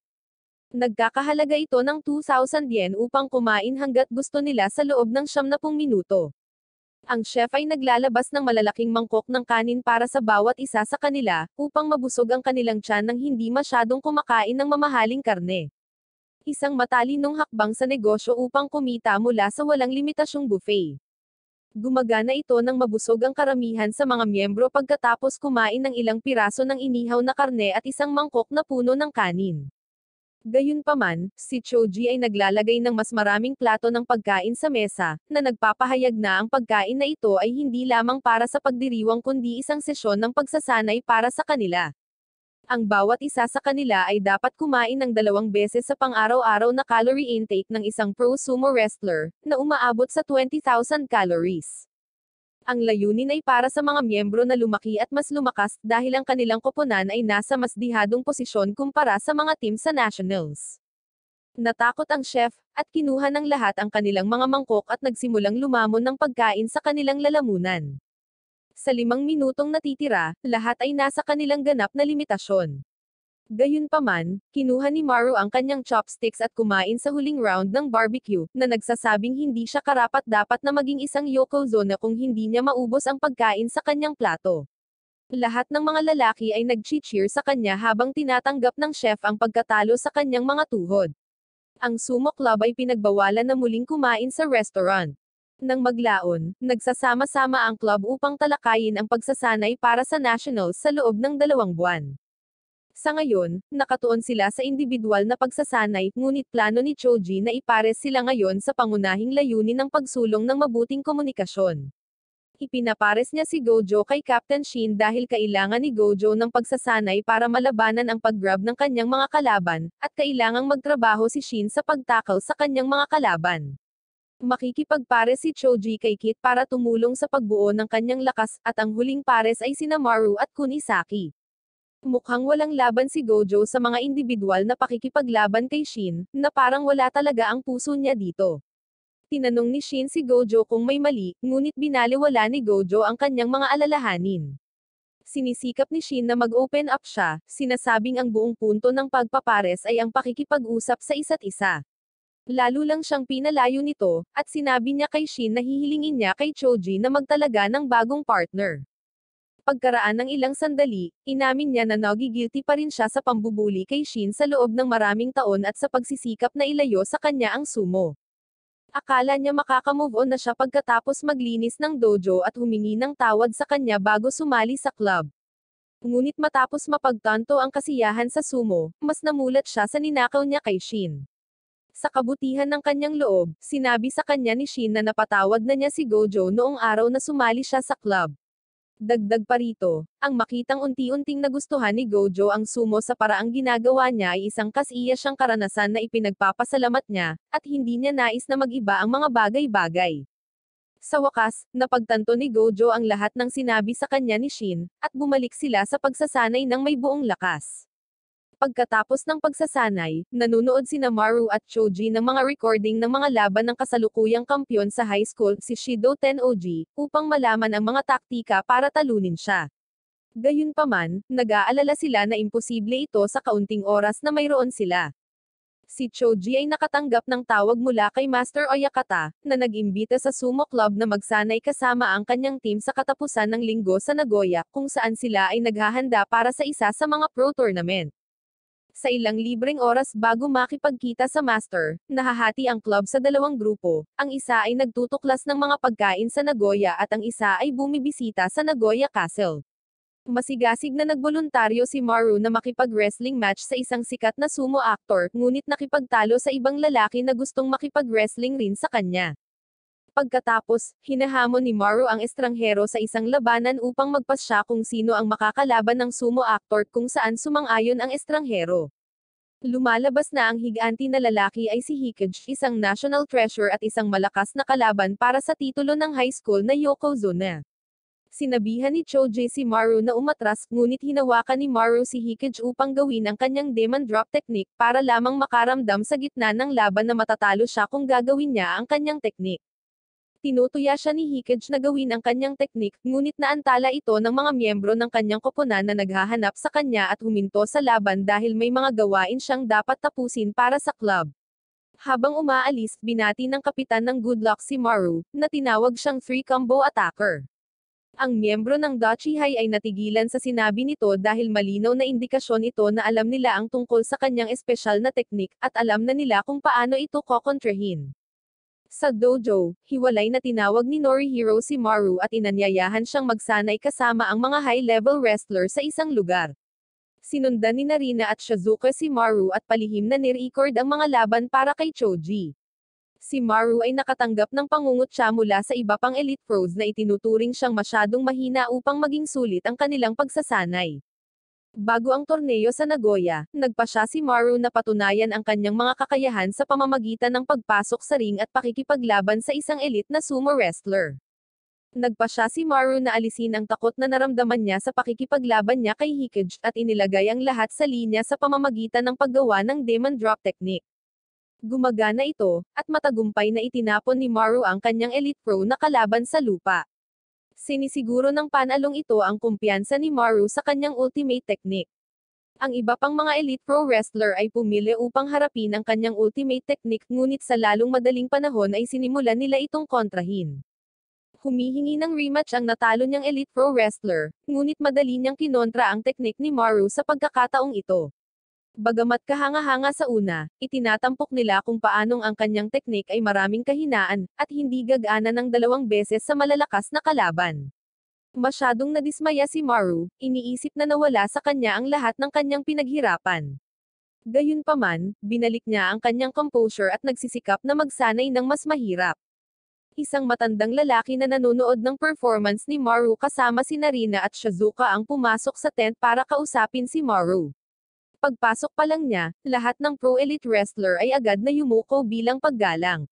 Nagkakahalaga ito ng 2,000 yen upang kumain hanggat gusto nila sa loob ng 70 minuto. Ang chef ay naglalabas ng malalaking mangkok ng kanin para sa bawat isa sa kanila, upang mabusog ang kanilang tiyan nang hindi masyadong kumakain ng mamahaling karne. Isang matalinong hakbang sa negosyo upang kumita mula sa walang limitasyong buffet. Gumagana ito nang mabusog ang karamihan sa mga miyembro pagkatapos kumain ng ilang piraso ng inihaw na karne at isang mangkok na puno ng kanin. Gayunpaman, si Choji ay naglalagay ng mas maraming plato ng pagkain sa mesa, na nagpapahayag na ang pagkain na ito ay hindi lamang para sa pagdiriwang kundi isang sesyon ng pagsasanay para sa kanila. Ang bawat isa sa kanila ay dapat kumain ng 2 beses sa pang-araw-araw na calorie intake ng isang pro sumo wrestler, na umaabot sa 20,000 calories. Ang layunin ay para sa mga miyembro na lumaki at mas lumakas dahil ang kanilang koponan ay nasa mas dihadong posisyon kumpara sa mga team sa nationals. Natakot ang chef, at kinuha ng lahat ang kanilang mga mangkok at nagsimulang lumamon ng pagkain sa kanilang lalamunan. Sa 5 minutong natitira, lahat ay nasa kanilang ganap na limitasyon. Gayunpaman, kinuha ni Maru ang kanyang chopsticks at kumain sa huling round ng barbecue, na nagsasabing hindi siya karapat-dapat na maging isang yokozuna kung hindi niya maubos ang pagkain sa kanyang plato. Lahat ng mga lalaki ay nag-cheer sa kanya habang tinatanggap ng chef ang pagkatalo sa kanyang mga tuhod. Ang sumo club ay pinagbawalan na muling kumain sa restaurant. Nang maglaon, nagsasama-sama ang club upang talakayin ang pagsasanay para sa nationals sa loob ng 2 buwan. Sa ngayon, nakatuon sila sa individual na pagsasanay, ngunit plano ni Choji na ipares sila ngayon sa pangunahing layunin ng pagsulong ng mabuting komunikasyon. Ipinapares niya si Gojo kay Captain Shin dahil kailangan ni Gojo ng pagsasanay para malabanan ang pag-grab ng kanyang mga kalaban, at kailangang magtrabaho si Shin sa pagtakaw sa kanyang mga kalaban. Makikipagpares si Choji kay Kit para tumulong sa pagbuo ng kanyang lakas, at ang huling pares ay sina Maru at Kunisaki. Mukhang walang laban si Gojo sa mga individual na pakikipaglaban kay Shin, na parang wala talaga ang puso niya dito. Tinanong ni Shin si Gojo kung may mali, ngunit binaliwala ni Gojo ang kanyang mga alalahanin. Sinisikap ni Shin na mag-open up siya, sinasabing ang buong punto ng pagpapares ay ang pakikipag-usap sa isa't isa. Lalo lang siyang pinalayo nito, at sinabi niya kay Shin na hihilingin niya kay Choji na magtalaga ng bagong partner. Pagkaraan ng ilang sandali, inamin niya na nagigilty pa rin siya sa pambubuli kay Shin sa loob ng maraming taon at sa pagsisikap na ilayo sa kanya ang sumo. Akala niya makaka-move on na siya pagkatapos maglinis ng dojo at humingi ng tawad sa kanya bago sumali sa club. Ngunit matapos mapagtanto ang kasiyahan sa sumo, mas namulat siya sa ninakaw niya kay Shin. Sa kabutihan ng kanyang loob, sinabi sa kanya ni Shin na napatawad na niya si Gojo noong araw na sumali siya sa club. Dagdag pa rito, ang makitang unti-unting nagustuhan ni Gojo ang sumo sa paraang ginagawa niya ay isang kasiya siyang karanasan na ipinagpapasalamat niya, at hindi niya nais na mag-iba ang mga bagay-bagay. Sa wakas, napagtanto ni Gojo ang lahat ng sinabi sa kanya ni Shin, at bumalik sila sa pagsasanay ng may buong lakas. Pagkatapos ng pagsasanay, nanunood sina Maru at Choji ng mga recording ng mga laban ng kasalukuyang kampyon sa high school si Shido Tennoji, upang malaman ang mga taktika para talunin siya. Gayunpaman, nag-aalala sila na imposible ito sa kaunting oras na mayroon sila. Si Choji ay nakatanggap ng tawag mula kay Master Oyakata, na nag-imbita sa sumo club na magsanay kasama ang kanyang team sa katapusan ng linggo sa Nagoya, kung saan sila ay naghahanda para sa isa sa mga pro tournament. Sa ilang libreng oras bago makipagkita sa master, nahahati ang club sa dalawang grupo, ang isa ay nagtutuklas ng mga pagkain sa Nagoya at ang isa ay bumibisita sa Nagoya Castle. Masigasig na nagboluntaryo si Maru na makipag-wrestling match sa isang sikat na sumo actor, ngunit nakipagtalo sa ibang lalaki na gustong makipag-wrestling rin sa kanya. Pagkatapos, hinahamon ni Maru ang estranghero sa isang labanan upang magpasya kung sino ang makakalaban ng sumo actor kung saan sumang-ayon ang estranghero. Lumalabas na ang higanti na lalaki ay si Hikage, isang national treasure at isang malakas na kalaban para sa titulo ng high school na Yokozuna. Sinabihan ni Choji si Maru na umatras, ngunit hinawakan ni Maru si Hikage upang gawin ang kanyang demon drop technique para lamang makaramdam sa gitna ng laban na matatalo siya kung gagawin niya ang kanyang technique. Tinutuya siya ni Hikage na gawin ang kanyang teknik, ngunit naantala ito ng mga miyembro ng kanyang koponan na naghahanap sa kanya at huminto sa laban dahil may mga gawain siyang dapat tapusin para sa club. Habang umaalis, binati ng kapitan ng Good Luck si Maru, na tinawag siyang 3-combo attacker. Ang miyembro ng Dachihay ay natigilan sa sinabi nito dahil malinaw na indikasyon ito na alam nila ang tungkol sa kanyang espesyal na teknik, at alam na nila kung paano ito kokontrahin. Sa dojo, hiwalay na tinawag ni Norihiro si Maru at inanyayahan siyang magsanay kasama ang mga high-level wrestler sa isang lugar. Sinundan ni Narina at Shizuka si Maru at palihim na ni-record ang mga laban para kay Choji. Si Maru ay nakatanggap ng pangungutya mula sa iba pang elite pros na itinuturing siyang masyadong mahina upang maging sulit ang kanilang pagsasanay. Bago ang torneo sa Nagoya, nagpasya si Maru na patunayan ang kanyang mga kakayahan sa pamamagitan ng pagpasok sa ring at pakikipaglaban sa isang elite na sumo wrestler. Nagpasya si Maru na alisin ang takot na naramdaman niya sa pakikipaglaban niya kay Hikage at inilagay ang lahat sa linya sa pamamagitan ng paggawa ng demon drop technique. Gumagana ito, at matagumpay na itinapon ni Maru ang kanyang elite pro na kalaban sa lupa. Sinisiguro ng panalong ito ang kumpiyansa ni Maru sa kanyang ultimate technique. Ang iba pang mga elite pro wrestler ay pumili upang harapin ang kanyang ultimate technique, ngunit sa lalong madaling panahon ay sinimulan nila itong kontrahin. Humihingi ng rematch ang natalo niyang elite pro wrestler, ngunit madali niyang kinontra ang technique ni Maru sa pagkakataong ito. Bagamat kahanga-hanga sa una, itinatampok nila kung paanong ang kanyang teknik ay maraming kahinaan, at hindi gagana ng 2 beses sa malalakas na kalaban. Masyadong nadismaya si Maru, iniisip na nawala sa kanya ang lahat ng kanyang pinaghirapan. Gayunpaman, binalik niya ang kanyang composure at nagsisikap na magsanay ng mas mahirap. Isang matandang lalaki na nanonood ng performance ni Maru kasama si Narina at Shizuka ang pumasok sa tent para kausapin si Maru. Pagpasok pa lang niya, lahat ng pro-elite wrestler ay agad na yumuko bilang paggalang.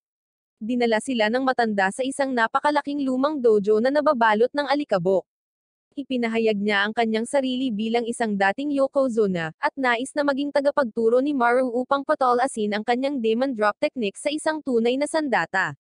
Dinala sila ng matanda sa isang napakalaking lumang dojo na nababalot ng alikabok. Ipinahayag niya ang kanyang sarili bilang isang dating Yokozuna, at nais na maging tagapagturo ni Maru upang patalasin ang kanyang demon drop technique sa isang tunay na sandata.